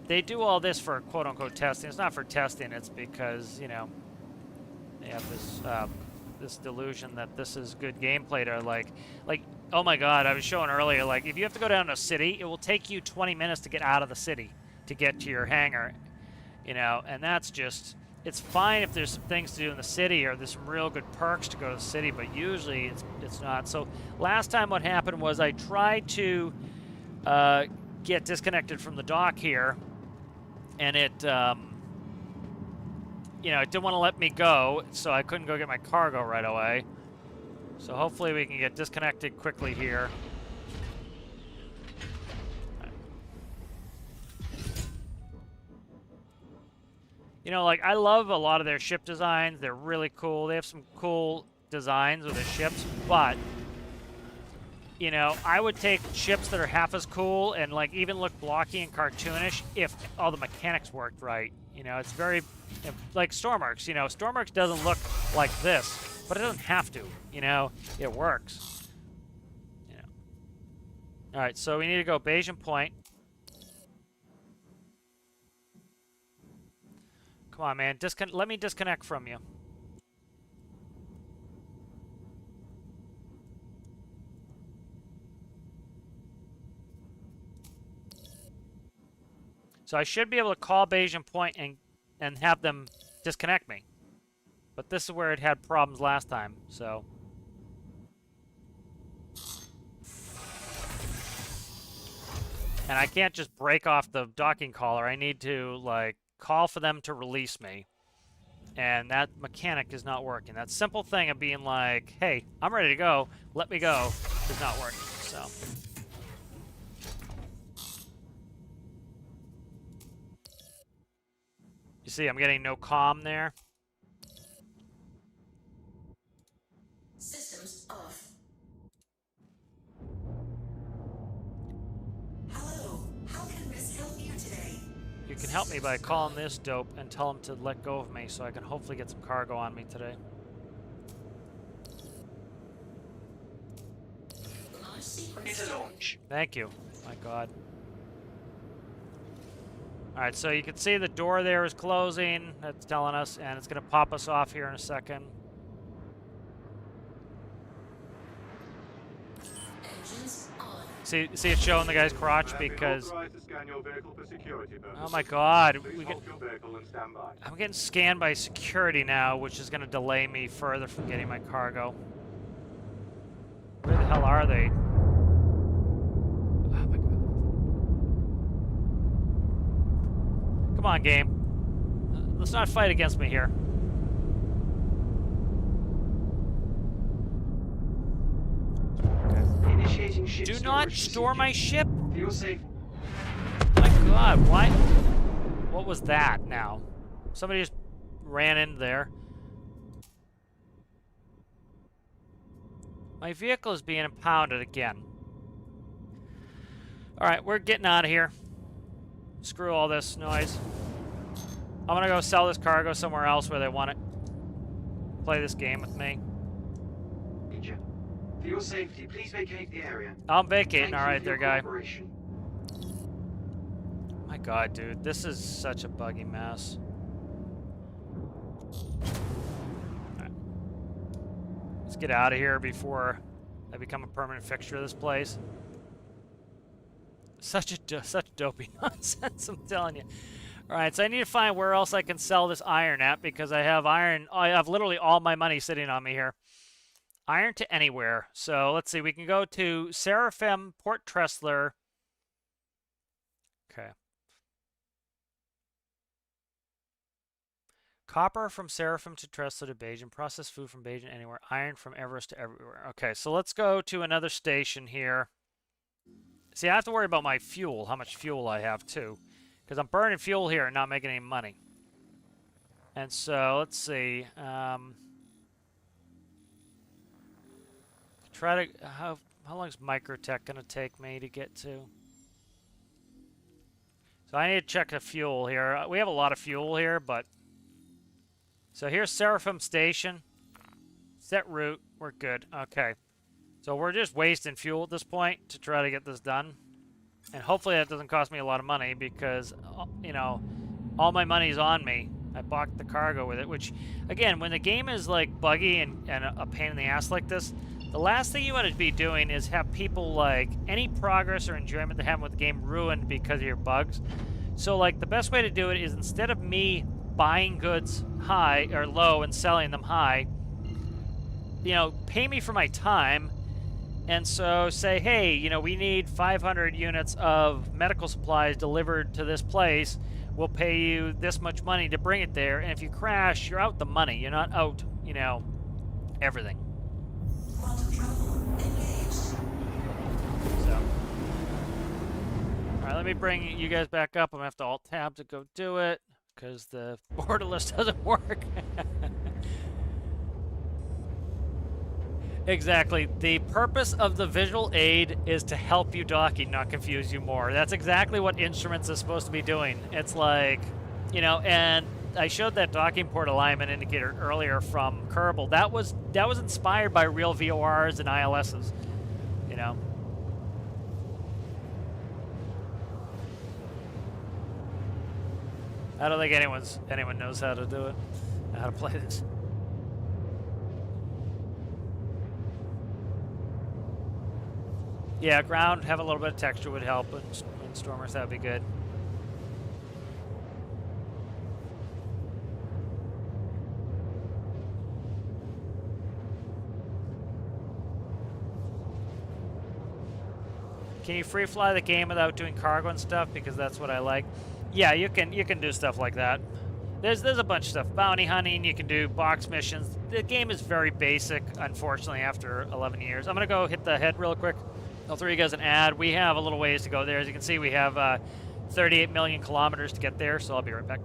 they do all this for quote-unquote testing. It's not for testing. It's because, you know, they have this this delusion that this is good gameplay to like, oh my God, I was showing earlier, like if you have to go down to a city, it will take you 20 minutes to get out of the city to get to your hangar, you know, and that's just, it's fine if there's some things to do in the city or there's some real good perks to go to the city, but usually it's not. So last time what happened was I tried to get disconnected from the dock here, and it, you know, it didn't want to let me go, so I couldn't go get my cargo right away. So hopefully we can get disconnected quickly here. You know, like, I love a lot of their ship designs. They're really cool. They have some cool designs with their ships, but, you know, I would take ships that are half as cool and, like, even look blocky and cartoonish if all the mechanics worked right. You know, it's very, like Stormworks, you know, Stormworks doesn't look like this, but it doesn't have to, you know, it works. You know. All right, so we need to go Bayesian Point. Come on, man, let me disconnect from you. So I should be able to call Bayesian Point and have them disconnect me. But this is where it had problems last time, so. And I can't just break off the docking collar. I need to, like, call for them to release me. And that mechanic is not working. That simple thing of being like, hey, I'm ready to go, let me go, is not working, so. You see, I'm getting no comm there. Systems off. Hello, how can Miss help you today? You can help me by calling this dope and tell him to let go of me so I can hopefully get some cargo on me today. Launch sequence. It's a launch. Thank you. My God. Alright, so you can see the door there is closing. That's telling us, and it's going to pop us off here in a second. Engines on. See it's showing the guy's crotch because... Oh my God. I'm getting scanned by security now, which is going to delay me further from getting my cargo. Where the hell are they? Oh my God. Come on, game. Let's not fight against me here. Initiating ship Do not storage store my procedure. ship. For your safety. My God, why? What was that now? Somebody just ran in there. My vehicle is being impounded again. Alright, we're getting out of here. Screw all this noise. I'm gonna go sell this cargo somewhere else where they want it. Play this game with me. For your safety, please vacate the area. I'm vacating, Thank you alright for there, your guy. cooperation. My God, dude, this is such a buggy mess. Alright. Let's get out of here before I become a permanent fixture of this place. Such dopey nonsense, I'm telling you. Alright, so I need to find where else I can sell this iron at, because I have iron, I have literally all my money sitting on me here. Iron to anywhere. So let's see, we can go to Seraphim, Port Tressler. Okay. Copper from Seraphim to Tressler to Bajan. Processed food from Bajan anywhere. Iron from Everest to everywhere. Okay, so let's go to another station here. See, I have to worry about my fuel, how much fuel I have too. Because I'm burning fuel here and not making any money. And so, let's see. Try to... How long is Microtech going to take me to get to? So I need to check the fuel here. We have a lot of fuel here, but... So here's Seraphim Station. Set route. We're good. Okay. So we're just wasting fuel at this point to try to get this done. And hopefully that doesn't cost me a lot of money because, you know, all my money's on me. I bought the cargo with it, which, again, when the game is like buggy and a pain in the ass like this, the last thing you want to be doing is have people like any progress or enjoyment they have with the game ruined because of your bugs. So like the best way to do it is instead of me buying goods high or low and selling them high, you know, pay me for my time. And so say, hey, you know, we need 500 units of medical supplies delivered to this place. We'll pay you this much money to bring it there. And if you crash, you're out the money. You're not out, you know, everything. Quantum travel engaged. So, all right, let me bring you guys back up. I'm gonna have to Alt-Tab to go do it because the border list doesn't work. Exactly. The purpose of the visual aid is to help you docking, not confuse you more. That's exactly what instruments is supposed to be doing. It's like, you know, and I showed that docking port alignment indicator earlier from Kerbal. That was inspired by real VORs and ILSs, you know. I don't think anyone knows how to do it, how to play this. Yeah, ground, have a little bit of texture would help in Stormers, that would be good. Can you free fly the game without doing cargo and stuff? Because that's what I like. Yeah, you can do stuff like that. There's a bunch of stuff. Bounty hunting, you can do box missions. The game is very basic, unfortunately, after 11 years. I'm gonna go hit the head real quick. I'll throw you guys an ad. We have a little ways to go there. As you can see, we have 38 million kilometers to get there, so I'll be right back.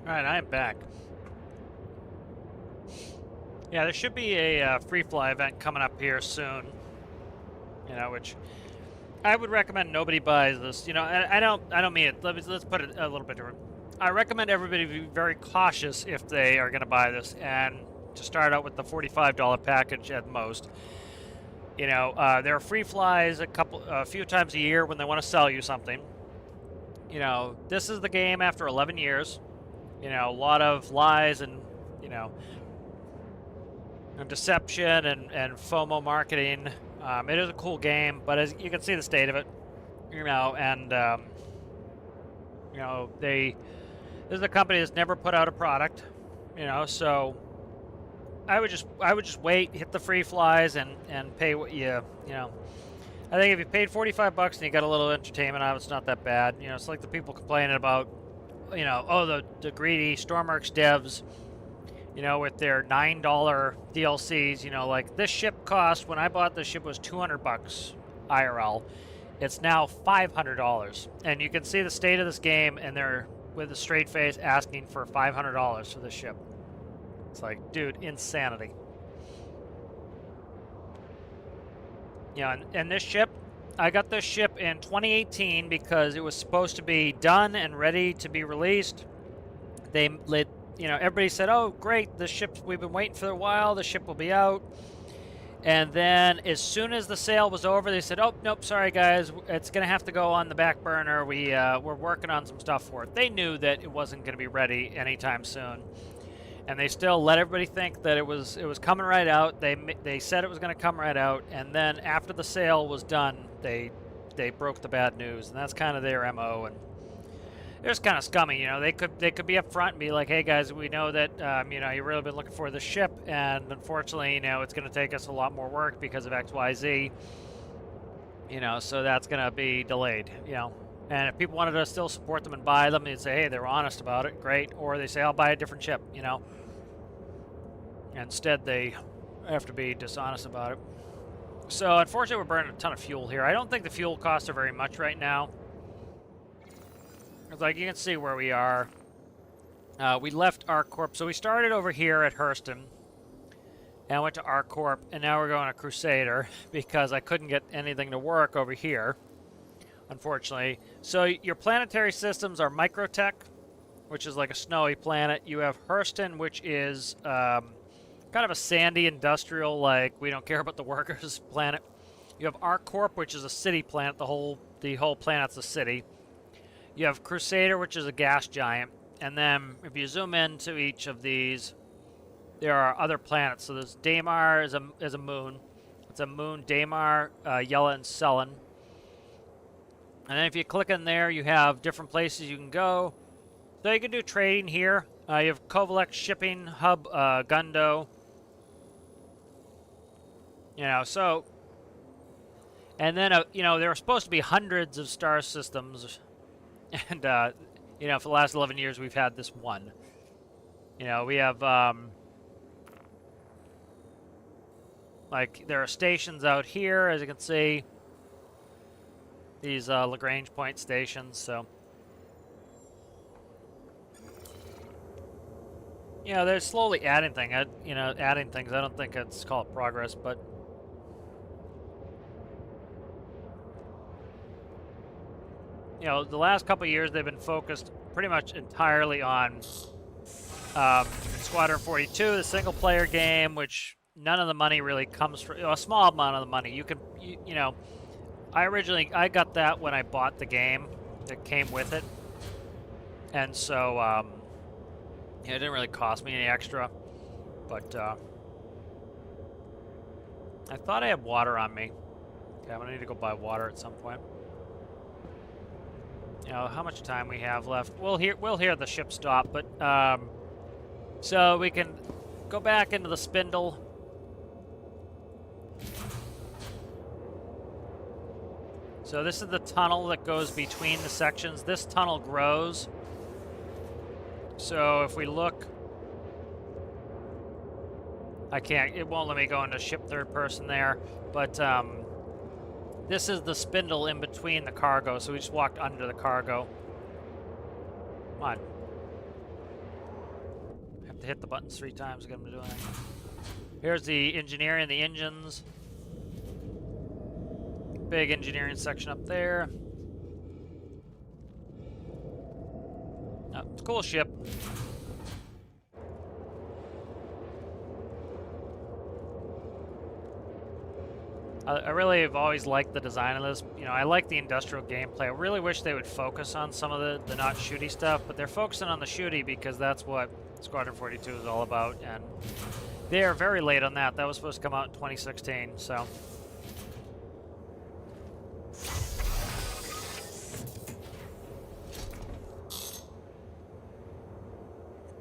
All right, I am back. Yeah, there should be a free fly event coming up here soon. You know, which I would recommend nobody buys this. You know, I don't mean it. Let's put it a little bit different. I recommend everybody be very cautious if they are going to buy this, and to start out with the $45 package at most. You know, there are free flies a few times a year when they want to sell you something. You know, this is the game after 11 years. You know, a lot of lies and, you know, and deception and FOMO marketing. It is a cool game, but as you can see the state of it, you know, and you know, this is a company that's never put out a product, you know, so I would just wait, hit the free flies, and pay what you know. I think if you paid 45 bucks and you got a little entertainment out of it, it's not that bad. You know, it's like the people complaining about, you know, oh, the greedy Stormworks devs, you know, with their $9 DLCs. You know, like this ship cost, when I bought this ship, was 200 bucks IRL. It's now $500, and you can see the state of this game, and they're with a straight face asking for $500 for this ship. It's like, dude, insanity. You know, and this ship, I got this ship in 2018 because it was supposed to be done and ready to be released. You know, everybody said, oh, great, the ship, we've been waiting for a while, the ship will be out. And then as soon as the sale was over, they said, oh, nope, sorry, guys, it's going to have to go on the back burner. We're working on some stuff for it. They knew that it wasn't going to be ready anytime soon. And they still let everybody think that it was coming right out. They said it was going to come right out, and then after the sale was done, they broke the bad news, and that's kind of their MO. And they're just kind of scummy, you know. They could be up front and be like, hey guys, we know that you know, you've really been looking for this ship, and unfortunately, you know, it's going to take us a lot more work because of XYZ. You know, so that's going to be delayed. You know. And if people wanted to still support them and buy them, they'd say, hey, they're honest about it, great. Or they say, I'll buy a different ship, you know. Instead, they have to be dishonest about it. So, unfortunately, we're burning a ton of fuel here. I don't think the fuel costs are very much right now. It's like, you can see where we are. We left ArcCorp. So we started over here at Hurston. And went to ArcCorp. And now we're going to Crusader because I couldn't get anything to work over here, unfortunately. So your planetary systems are Microtech, which is like a snowy planet. You have Hurston, which is kind of a sandy industrial, like we don't care about the workers planet. You have ArcCorp, which is a city planet. The whole planet's a city. You have Crusader, which is a gas giant. And then if you zoom into each of these, there are other planets. So there's Daymar is a moon. It's a moon, Daymar, Yella, and Sullen. And then if you click in there, you have different places you can go. So you can do trading here. You have Kovalek Shipping Hub, Gundo. You know, so... And then, you know, there are supposed to be hundreds of star systems. And, you know, for the last 11 years, we've had this one. You know, we have, like, there are stations out here, as you can see. These Lagrange point stations, so. You know, they're slowly adding things. I don't think it's called progress, but. You know, the last couple of years they've been focused pretty much entirely on Squadron 42, the single-player game, which none of the money really comes from. You know, a small amount of the money. You know, I got that when I bought the game. It came with it, and so yeah, it didn't really cost me any extra. But I thought I had water on me. Okay, I'm gonna need to go buy water at some point. You know, how much time we have left? We'll hear the ship stop, but so we can go back into the spindle. So this is the tunnel that goes between the sections. This tunnel grows. So if we look, it won't let me go into ship third person there, but this is the spindle in between the cargo, so we just walked under the cargo. Come on. I have to hit the buttons 3 times to get them to do anything. Here's the engineering, the engines. Big engineering section up there. Oh, Cool ship. I really have always liked the design of this. You know, I like the industrial gameplay. I really wish they would focus on some of the not shooty stuff, but they're focusing on the shooty because that's what Squadron 42 is all about, and they are very late on that. That was supposed to come out in 2016, so.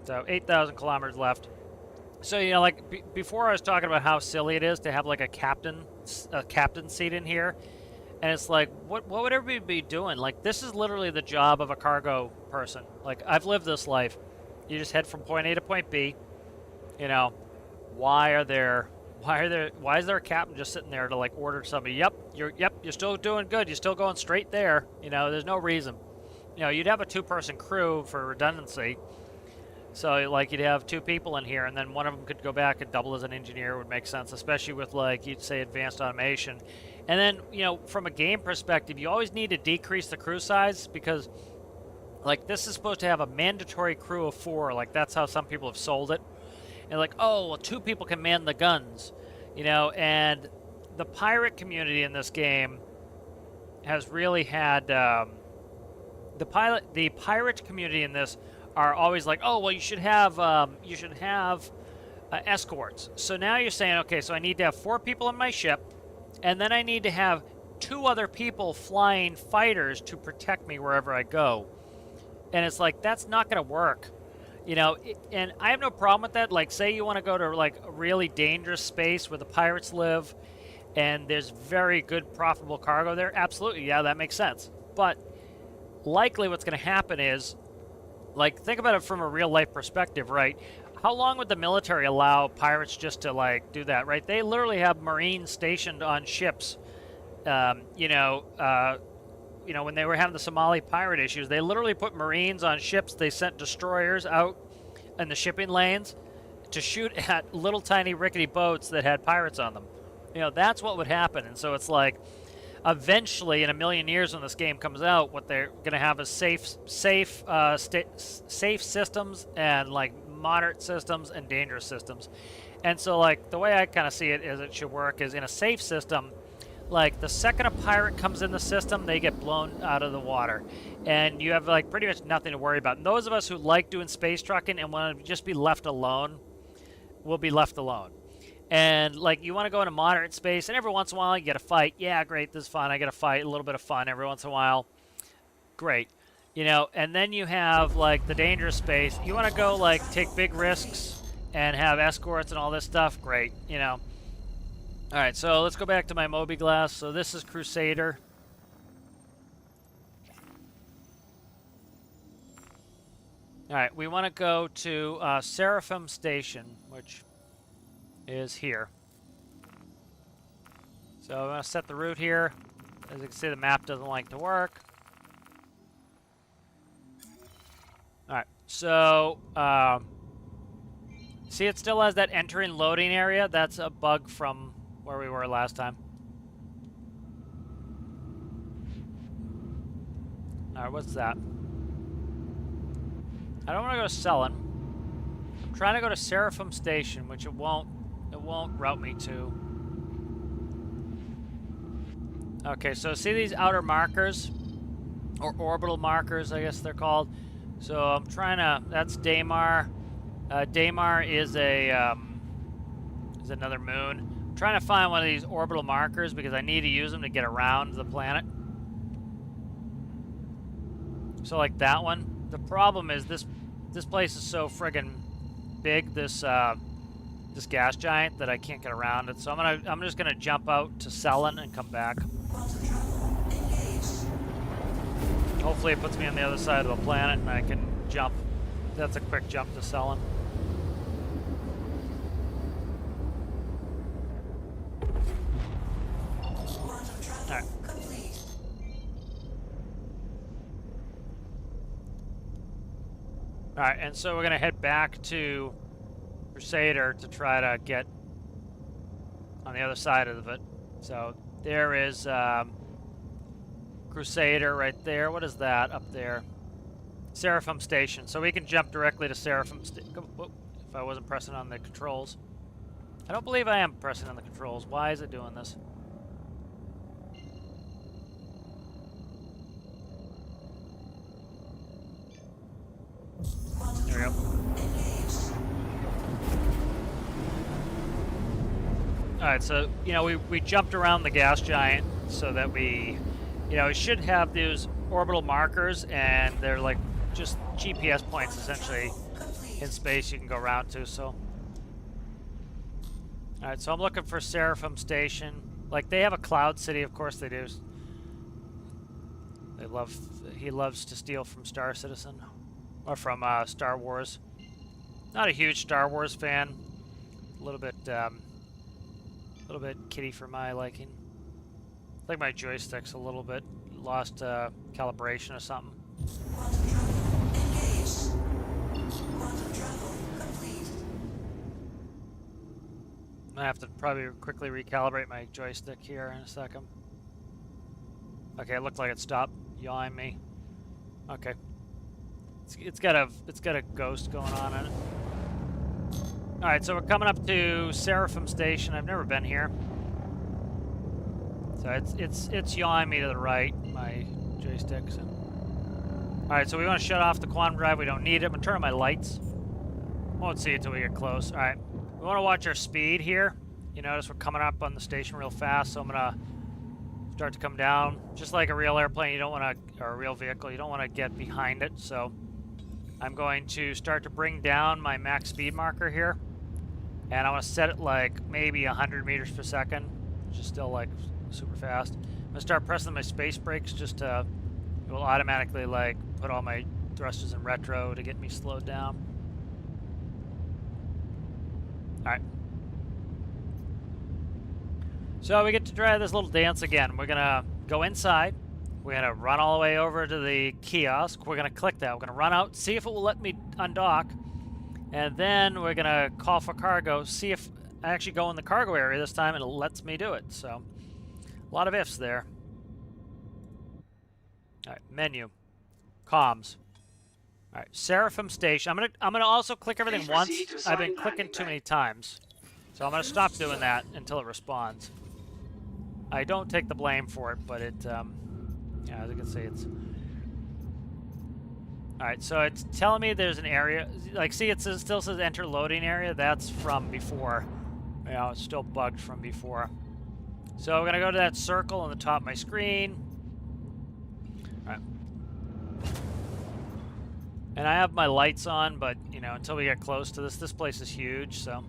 So 8,000 kilometers left. So, you know, like before I was talking about how silly it is to have like a captain seat in here. And it's like, what would everybody be doing? Like, this is literally the job of a cargo person. Like, I've lived this life. You just head from point A to point B. You know, why is there a captain just sitting there to like order somebody? Yep, you're still doing good. You're still going straight there. You know, there's no reason. You know, you'd have a two-person crew for redundancy. So, like, you'd have two people in here, and then one of them could go back and double as an engineer. Would make sense, especially with, like, you'd say advanced automation. And then, you know, from a game perspective, you always need to decrease the crew size because, like, this is supposed to have a mandatory crew of 4. Like, that's how some people have sold it. And, like, oh, well, 2 people can man the guns, you know. And the pirate community in this game has really had the pirate community in this are always like, oh, well, you should have escorts. So now you're saying, okay, so I need to have 4 people on my ship, and then I need to have 2 other people flying fighters to protect me wherever I go. And it's like, that's not going to work, you know. And I have no problem with that. Like, say you want to go to like a really dangerous space where the pirates live, and there's very good profitable cargo there. Absolutely, yeah, that makes sense. But likely, what's going to happen is, like, think about it from a real-life perspective, right? How long would the military allow pirates just to, like, do that, right? They literally have Marines stationed on ships. You know, when they were having the Somali pirate issues, they literally put Marines on ships. They sent destroyers out in the shipping lanes to shoot at little tiny rickety boats that had pirates on them. You know, that's what would happen. And so it's like, eventually, in a million years when this game comes out, what they're going to have is safe systems and, like, moderate systems and dangerous systems. And so, like, the way I kind of see it is it should work is in a safe system, like, the second a pirate comes in the system, they get blown out of the water. And you have, like, pretty much nothing to worry about. And those of us who like doing space trucking and want to just be left alone will be left alone. And, like, you want to go into moderate space, and every once in a while you get a fight. Yeah, great, this is fun. I get a fight, a little bit of fun every once in a while. Great. You know, and then you have, like, the dangerous space. You want to go, like, take big risks and have escorts and all this stuff. Great, you know. All right, so let's go back to my Moby Glass. So this is Crusader. All right, we want to go to Seraphim Station, which is here. So I'm going to set the route here. As you can see, the map doesn't like to work. Alright, so see, it still has that enter and loading area. That's a bug from where we were last time. Alright, what's that? I don't want to go to Selin. I'm trying to go to Seraphim Station, which it won't route me to. Okay, so see these outer markers, or orbital markers, I guess they're called. So I'm trying to. That's Daymar. Daymar is another moon. I'm trying to find one of these orbital markers because I need to use them to get around the planet. So like that one. The problem is this place is so friggin' big. This gas giant that I can't get around it. So I'm just gonna jump out to Selin and come back. Hopefully it puts me on the other side of the planet and I can jump. That's a quick jump to Selin. Alright. Alright, and so we're gonna head back to Crusader to try to get on the other side of it. So there is Crusader right there. What is that up there? Seraphim Station, so we can jump directly to Seraphim Station. If I wasn't pressing on the controls. I don't believe I am pressing on the controls. Why is it doing this? There we go. Alright, so, you know, we jumped around the gas giant so that we, you know, it should have those orbital markers, and they're like just GPS points, essentially, in space you can go around to, so. Alright, so I'm looking for Seraphim Station. Like, they have a cloud city, of course they do. He loves to steal from Star Citizen. Or from Star Wars. Not a huge Star Wars fan. A little bit kiddie for my liking. I think my joystick's a little bit lost calibration or something. Quantum travel engaged. Quantum travel complete. I have to probably quickly recalibrate my joystick here in a second. Okay, it looked like it stopped yawing me. Okay. It's got a ghost going on in it. All right, so we're coming up to Seraphim Station. I've never been here, so it's yawing me to the right, my joystick. So. All right, so we want to shut off the quantum drive. We don't need it. I'm gonna turn on my lights. Won't see it until we get close. All right, we want to watch our speed here. You notice we're coming up on the station real fast, so I'm gonna start to come down. Just like a real airplane, you don't want to, or a real vehicle, you don't want to get behind it. So I'm going to start to bring down my max speed marker here. And I want to set it like maybe 100 meters per second, which is still like super fast. I'm going to start pressing my space brakes just to, it will automatically like put all my thrusters in retro to get me slowed down. Alright. So we get to try this little dance again. We're going to go inside. We're going to run all the way over to the kiosk. We're going to click that. We're going to run out, see if it will let me undock. And then we're going to call for cargo, see if I actually go in the cargo area this time and it lets me do it. So, a lot of ifs there. All right, menu. Comms. All right, Seraphim Station. I'm gonna also click everything once. I've been clicking too many times. So I'm going to stop doing that until it responds. I don't take the blame for it, but it, yeah, as you can see, it's... Alright, so it's telling me there's an area, like, see, it still says enter loading area. That's from before. You know, it's still bugged from before. So we're going to go to that circle on the top of my screen. Alright. And I have my lights on, but, you know, until we get close to this place is huge, so...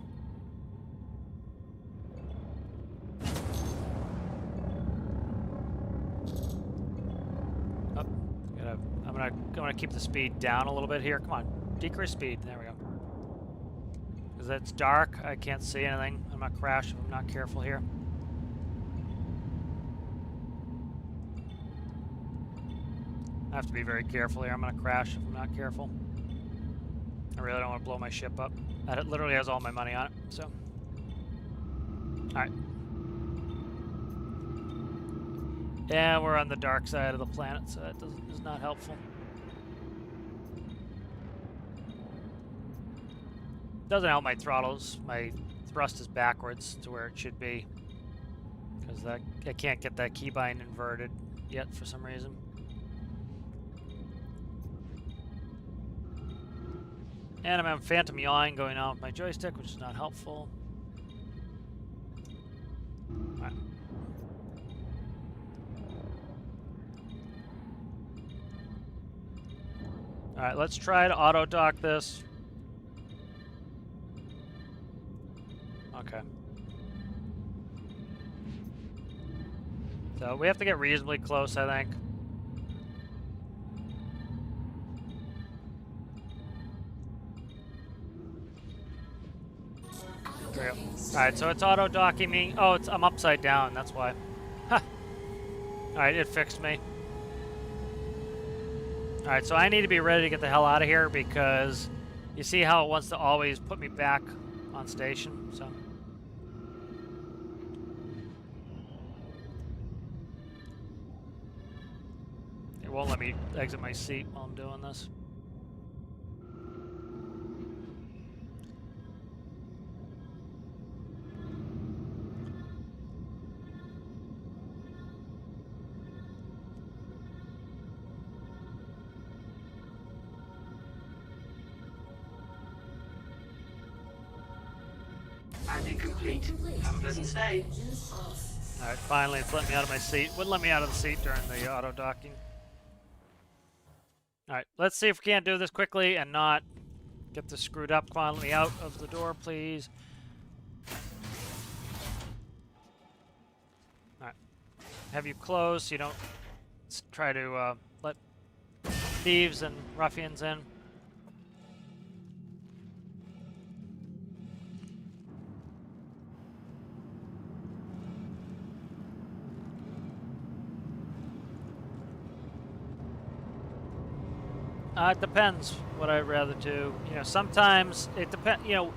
I'm gonna keep the speed down a little bit here. Come on, decrease speed. There we go. Because it's dark, I can't see anything. I'm not crash if I'm not careful here. I have to be very careful here. I'm gonna crash if I'm not careful. I really don't want to blow my ship up. That literally has all my money on it. So, all right. Yeah, we're on the dark side of the planet, so that is not helpful. Doesn't help my throttles. My thrust is backwards to where it should be. Because I can't get that keybind inverted yet for some reason. And I'm having phantom yawing going on with my joystick, which is not helpful. Alright. Alright, let's try to auto-dock this. Okay. So we have to get reasonably close, I think. There we go. Alright, so it's auto-docking me. Oh, I'm upside down, that's why. Ha! Alright, it fixed me. Alright, so I need to be ready to get the hell out of here because you see how it wants to always put me back on station, so. It won't let me exit my seat while I'm doing this. Landing complete. Have a pleasant stay. Engines off. All right, finally, it's letting me out of my seat. Wouldn't let me out of the seat during the auto docking. All right, let's see if we can't do this quickly and not get this screwed up. Come on, let me out of the door, please. All right, have you close so you don't try to let thieves and ruffians in. It depends what I'd rather do. You know, sometimes it depends. You know,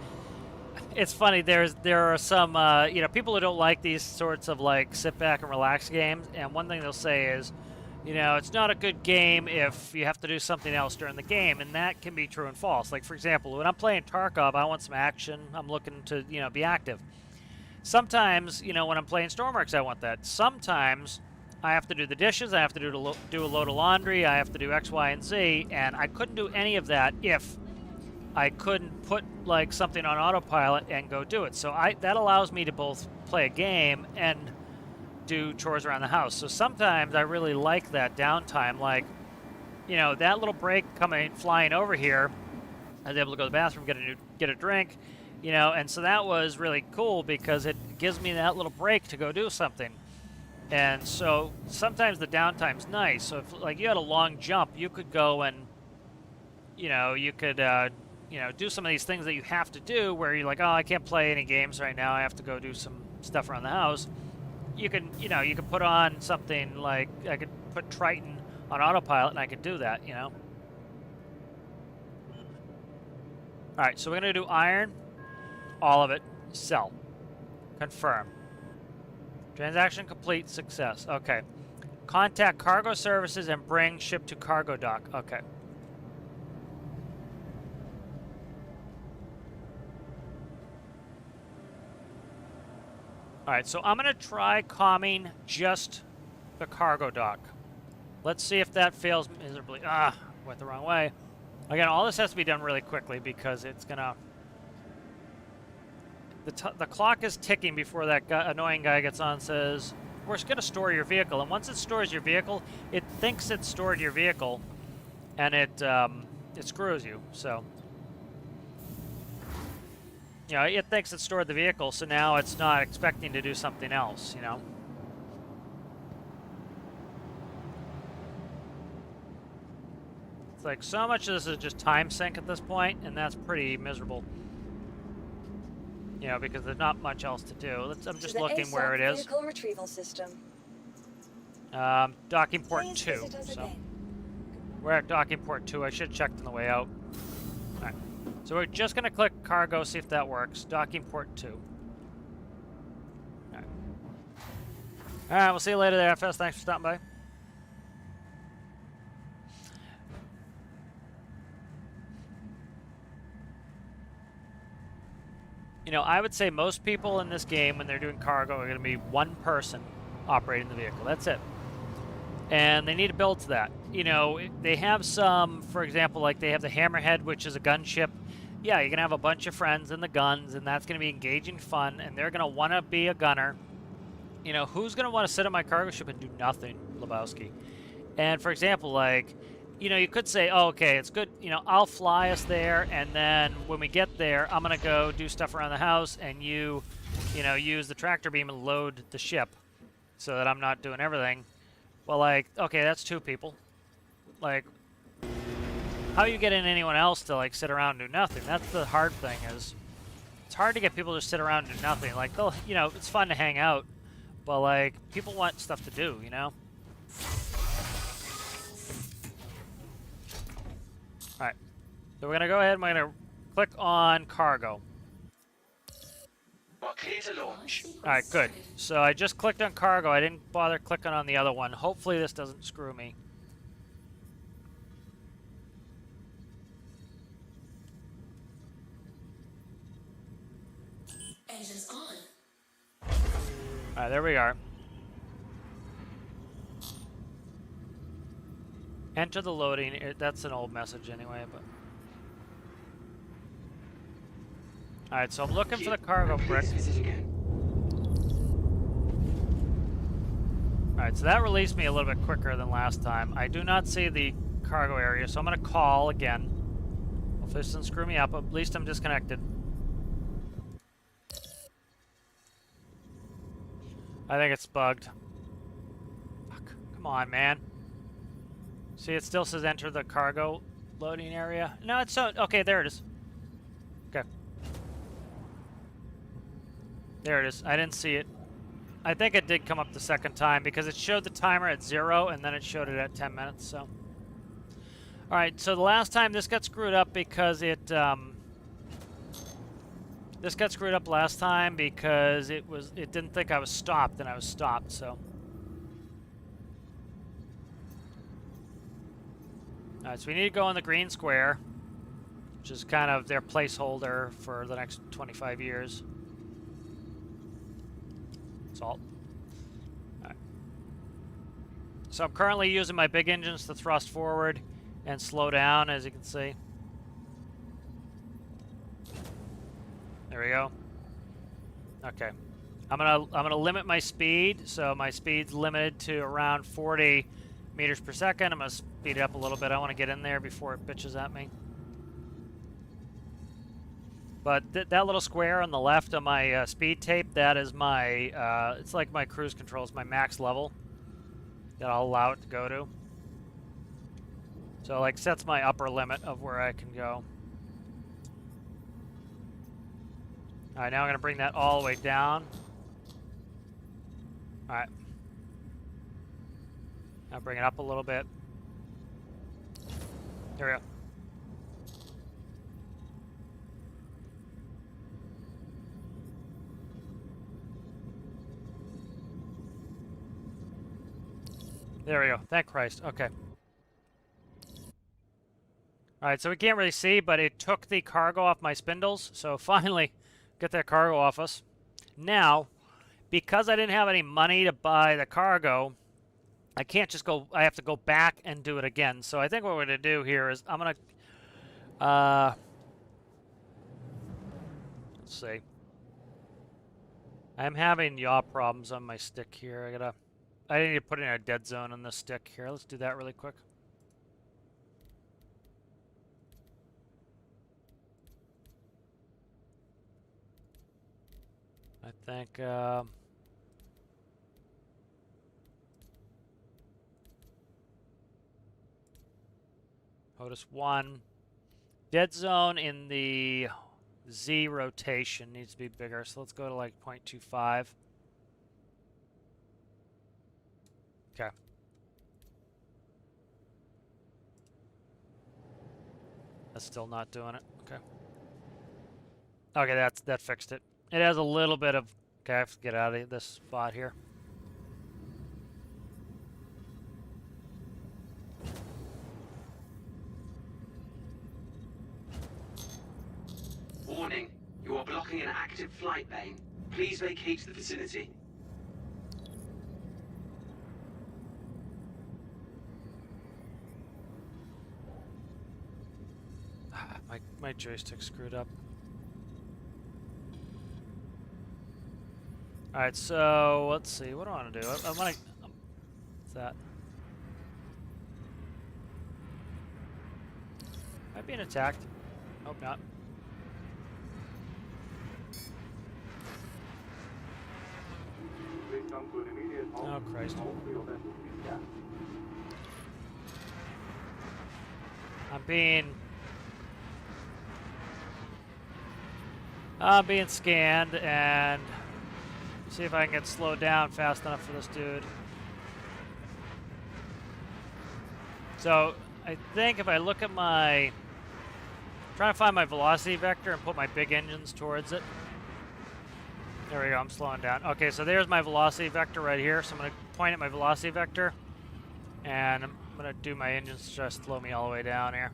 it's funny. There are some you know, people who don't like these sorts of like sit back and relax games, and one thing they'll say is, you know, it's not a good game if you have to do something else during the game, and that can be true and false. Like for example, when I'm playing Tarkov, I want some action. I'm looking to, you know, be active. Sometimes, you know, when I'm playing Stormworks, I want that. Sometimes I have to do the dishes, I have to do a load of laundry, I have to do X, Y, and Z, and I couldn't do any of that if I couldn't put like something on autopilot and go do it. So that allows me to both play a game and do chores around the house. So sometimes I really like that downtime, like, you know, that little break flying over here, I was able to go to the bathroom, get a drink, you know, and so that was really cool because it gives me that little break to go do something. And so sometimes the downtime's nice. So if like you had a long jump, you could go and, you know, you could, you know, do some of these things that you have to do where you're like, oh, I can't play any games right now. I have to go do some stuff around the house. You can, you know, you could put on something like, I could put Triton on autopilot and I could do that, you know. All right, so we're going to do iron, all of it, sell, confirm. Transaction complete, success. Okay. Contact cargo services and bring ship to cargo dock. Okay. All right, so I'm going to try calming just the cargo dock. Let's see if that fails miserably. Ah, went the wrong way. Again, all this has to be done really quickly because it's going to... The clock is ticking before that annoying guy gets on and says, we're going to store your vehicle. And once it stores your vehicle, it thinks it's stored your vehicle, and it screws you. So, you know, it thinks it stored the vehicle, so now it's not expecting to do something else, you know. It's like so much of this is just time sink at this point, and that's pretty miserable. You know, because there's not much else to do. I'm just looking where it is. Vehicle retrieval system. Docking port Please 2. visit us So again. we're at docking port 2. I should have checked on the way out. All right. So we're just going to click cargo, see if that works. Docking port 2. All right. All right, we'll see you later there, FS. Thanks for stopping by. You know, I would say most people in this game, when they're doing cargo, are going to be one person operating the vehicle. That's it. And they need to build to that. You know, they have some, for example, like they have the Hammerhead, which is a gunship. Yeah, you're going to have a bunch of friends in the guns, and that's going to be engaging fun, and they're going to want to be a gunner. You know, who's going to want to sit on my cargo ship and do nothing, Lebowski? And for example, like, you know, you could say, oh, okay, it's good, you know, I'll fly us there, and then when we get there, I'm going to go do stuff around the house, and you know, use the tractor beam and load the ship so that I'm not doing everything. Well, like, okay, that's two people. Like, how are you getting anyone else to, like, sit around and do nothing? That's the hard thing, is it's hard to get people to sit around and do nothing. Like, they'll, you know, it's fun to hang out, but, like, people want stuff to do, you know? Alright, so we're going to go ahead and we're going to click on cargo. We're clear to launch. Alright, good. So I just clicked on cargo. I didn't bother clicking on the other one. Hopefully this doesn't screw me. Engines on. Alright, there we are. Enter the loading. That's an old message anyway, but... All right, so I'm looking for the cargo brick. Please visit again. All right, so that released me a little bit quicker than last time. I do not see the cargo area, so I'm going to call again. Hopefully this doesn't screw me up. At least I'm disconnected. I think it's bugged. Fuck. Come on, man. See, it still says enter the cargo loading area. No, it's so... Okay, there it is. Okay. There it is. I didn't see it. I think it did come up the second time because it showed the timer at 0 and then it showed it at 10 minutes, so... Alright, so the last time this got screwed up because it, this got screwed up last time because it didn't think I was stopped, and I was stopped, so. Alright, so we need to go in the green square, which is kind of their placeholder for the next 25 years. Salt. Alright. So I'm currently using my big engines to thrust forward and slow down, as you can see. There we go. Okay. I'm gonna limit my speed, so my speed's limited to around 40 meters per second. I'm gonna speed it up a little bit. I want to get in there before it bitches at me. But that little square on the left of my speed tape, that is my, it's like my cruise control. It's my max level that I'll allow it to go to. So, like, sets my upper limit of where I can go. Alright, now I'm going to bring that all the way down. Alright. Now bring it up a little bit. There we go. There we go. Thank Christ. Okay. Alright, so we can't really see, but it took the cargo off my spindles, so finally get that cargo off us. Now, because I didn't have any money to buy the cargo, I can't just go, I have to go back and do it again. So I think what we're going to do here is I'm going to, let's see. I'm having yaw problems on my stick here. I need to put in a dead zone on this stick here. Let's do that really quick. I think, POTUS 1. Dead zone in the Z rotation needs to be bigger, so let's go to like 0.25. Okay. That's still not doing it. Okay. Okay, that fixed it. It has a little bit of... Okay, I have to get out of this spot here. Warning, you are blocking an active flight lane. Please vacate the vicinity. My joystick screwed up. Alright, so let's see. What do I want to do? I want to... What's that? Am I being attacked? Hope not. Oh, Christ. I'm being scanned, and see if I can get slowed down fast enough for this dude. So I think if I look at my, trying to find my velocity vector and put my big engines towards it. There we go, I'm slowing down. Okay, so there's my velocity vector right here. So I'm going to point at my velocity vector, and I'm going to do my engines to just slow me all the way down here.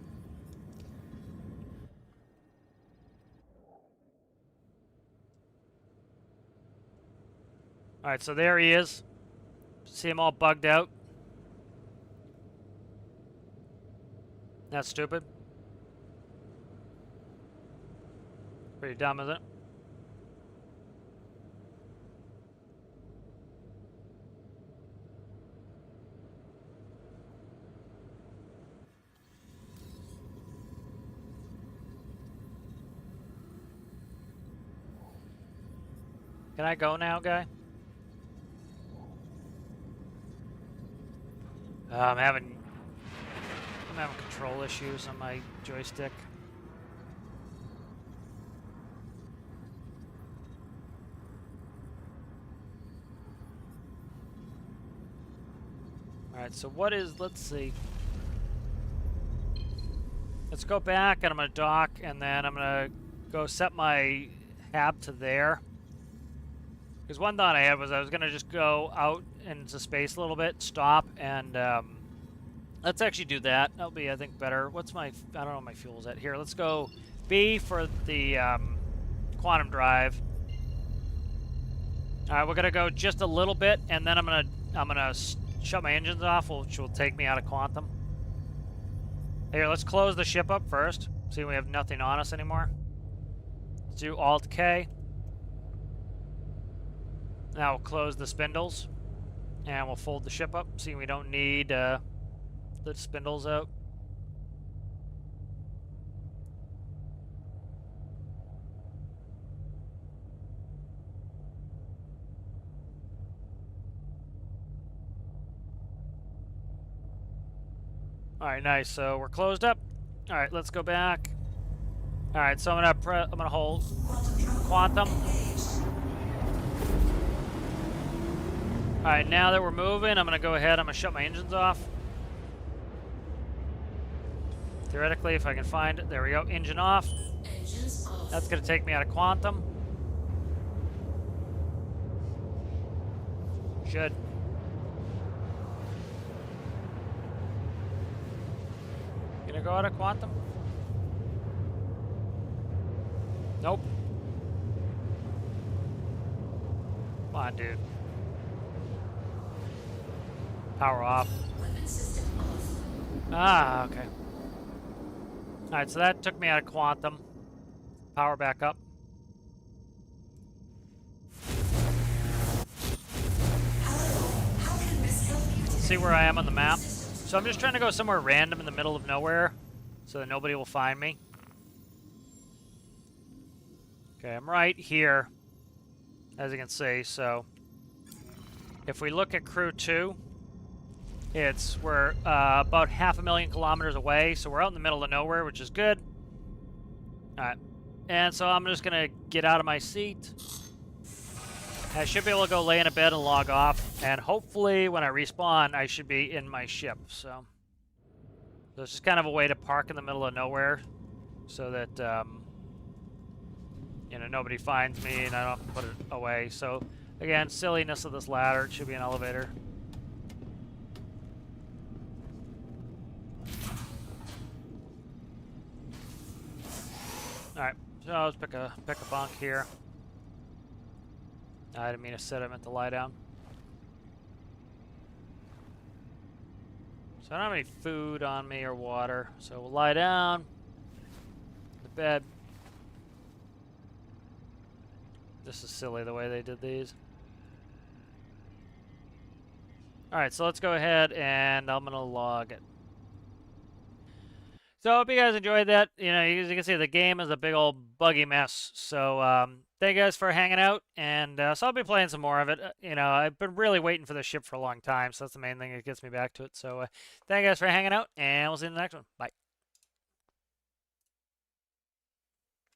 Alright, so there he is. See him all bugged out? That's stupid. Pretty dumb, isn't it? Can I go now, guy? I'm having control issues on my joystick. Alright, so what is, let's see. Let's go back and I'm gonna dock and then I'm gonna go set my hab to there. Because one thought I had was I was gonna just go out into space a little bit, stop, and let's actually do that. That'll be, I think, better. What's my, I don't know what my fuel's at. Here, let's go B for the quantum drive. Alright, we're gonna go just a little bit, and then I'm gonna shut my engines off, which will take me out of quantum. Here, let's close the ship up first. See, we have nothing on us anymore. Let's do Alt K. Now we'll close the spindles, and we'll fold the ship up. See, we don't need the spindles out. Alright, nice. So we're closed up. Alright, let's go back. Alright, so I'm gonna hold quantum. Alright, now that we're moving, I'm gonna go ahead, I'm gonna shut my engines off. Theoretically, if I can find it, there we go, engine off. Engines off. That's gonna take me out of quantum. Should. Gonna go out of quantum? Nope. Come on, dude. Power off. Weapon system off. Ah, okay. Alright, so that took me out of quantum. Power back up. Hello. How can Miss help you today? See where I am on the map. So I'm just trying to go somewhere random in the middle of nowhere so that nobody will find me. Okay, I'm right here, as you can see. So if we look at Crew 2, we're about 500,000 kilometers away, so we're out in the middle of nowhere, which is good. Alright, and so I'm just gonna get out of my seat. I should be able to go lay in a bed and log off, and hopefully when I respawn, I should be in my ship, so it's just kind of a way to park in the middle of nowhere, so that, you know, nobody finds me and I don't have to put it away. So, again, silliness of this ladder. It should be an elevator. Alright, so let's pick a bunk here. I didn't mean to sit, I meant to lie down. So I don't have any food on me or water, so we'll lie down. The bed. This is silly the way they did these. Alright, so let's go ahead and I'm gonna log it. So I hope you guys enjoyed that. You know, as you can see, the game is a big old buggy mess. So thank you guys for hanging out, and so I'll be playing some more of it. You know, I've been really waiting for this ship for a long time, so that's the main thing that gets me back to it. So thank you guys for hanging out, and we'll see you in the next one. Bye.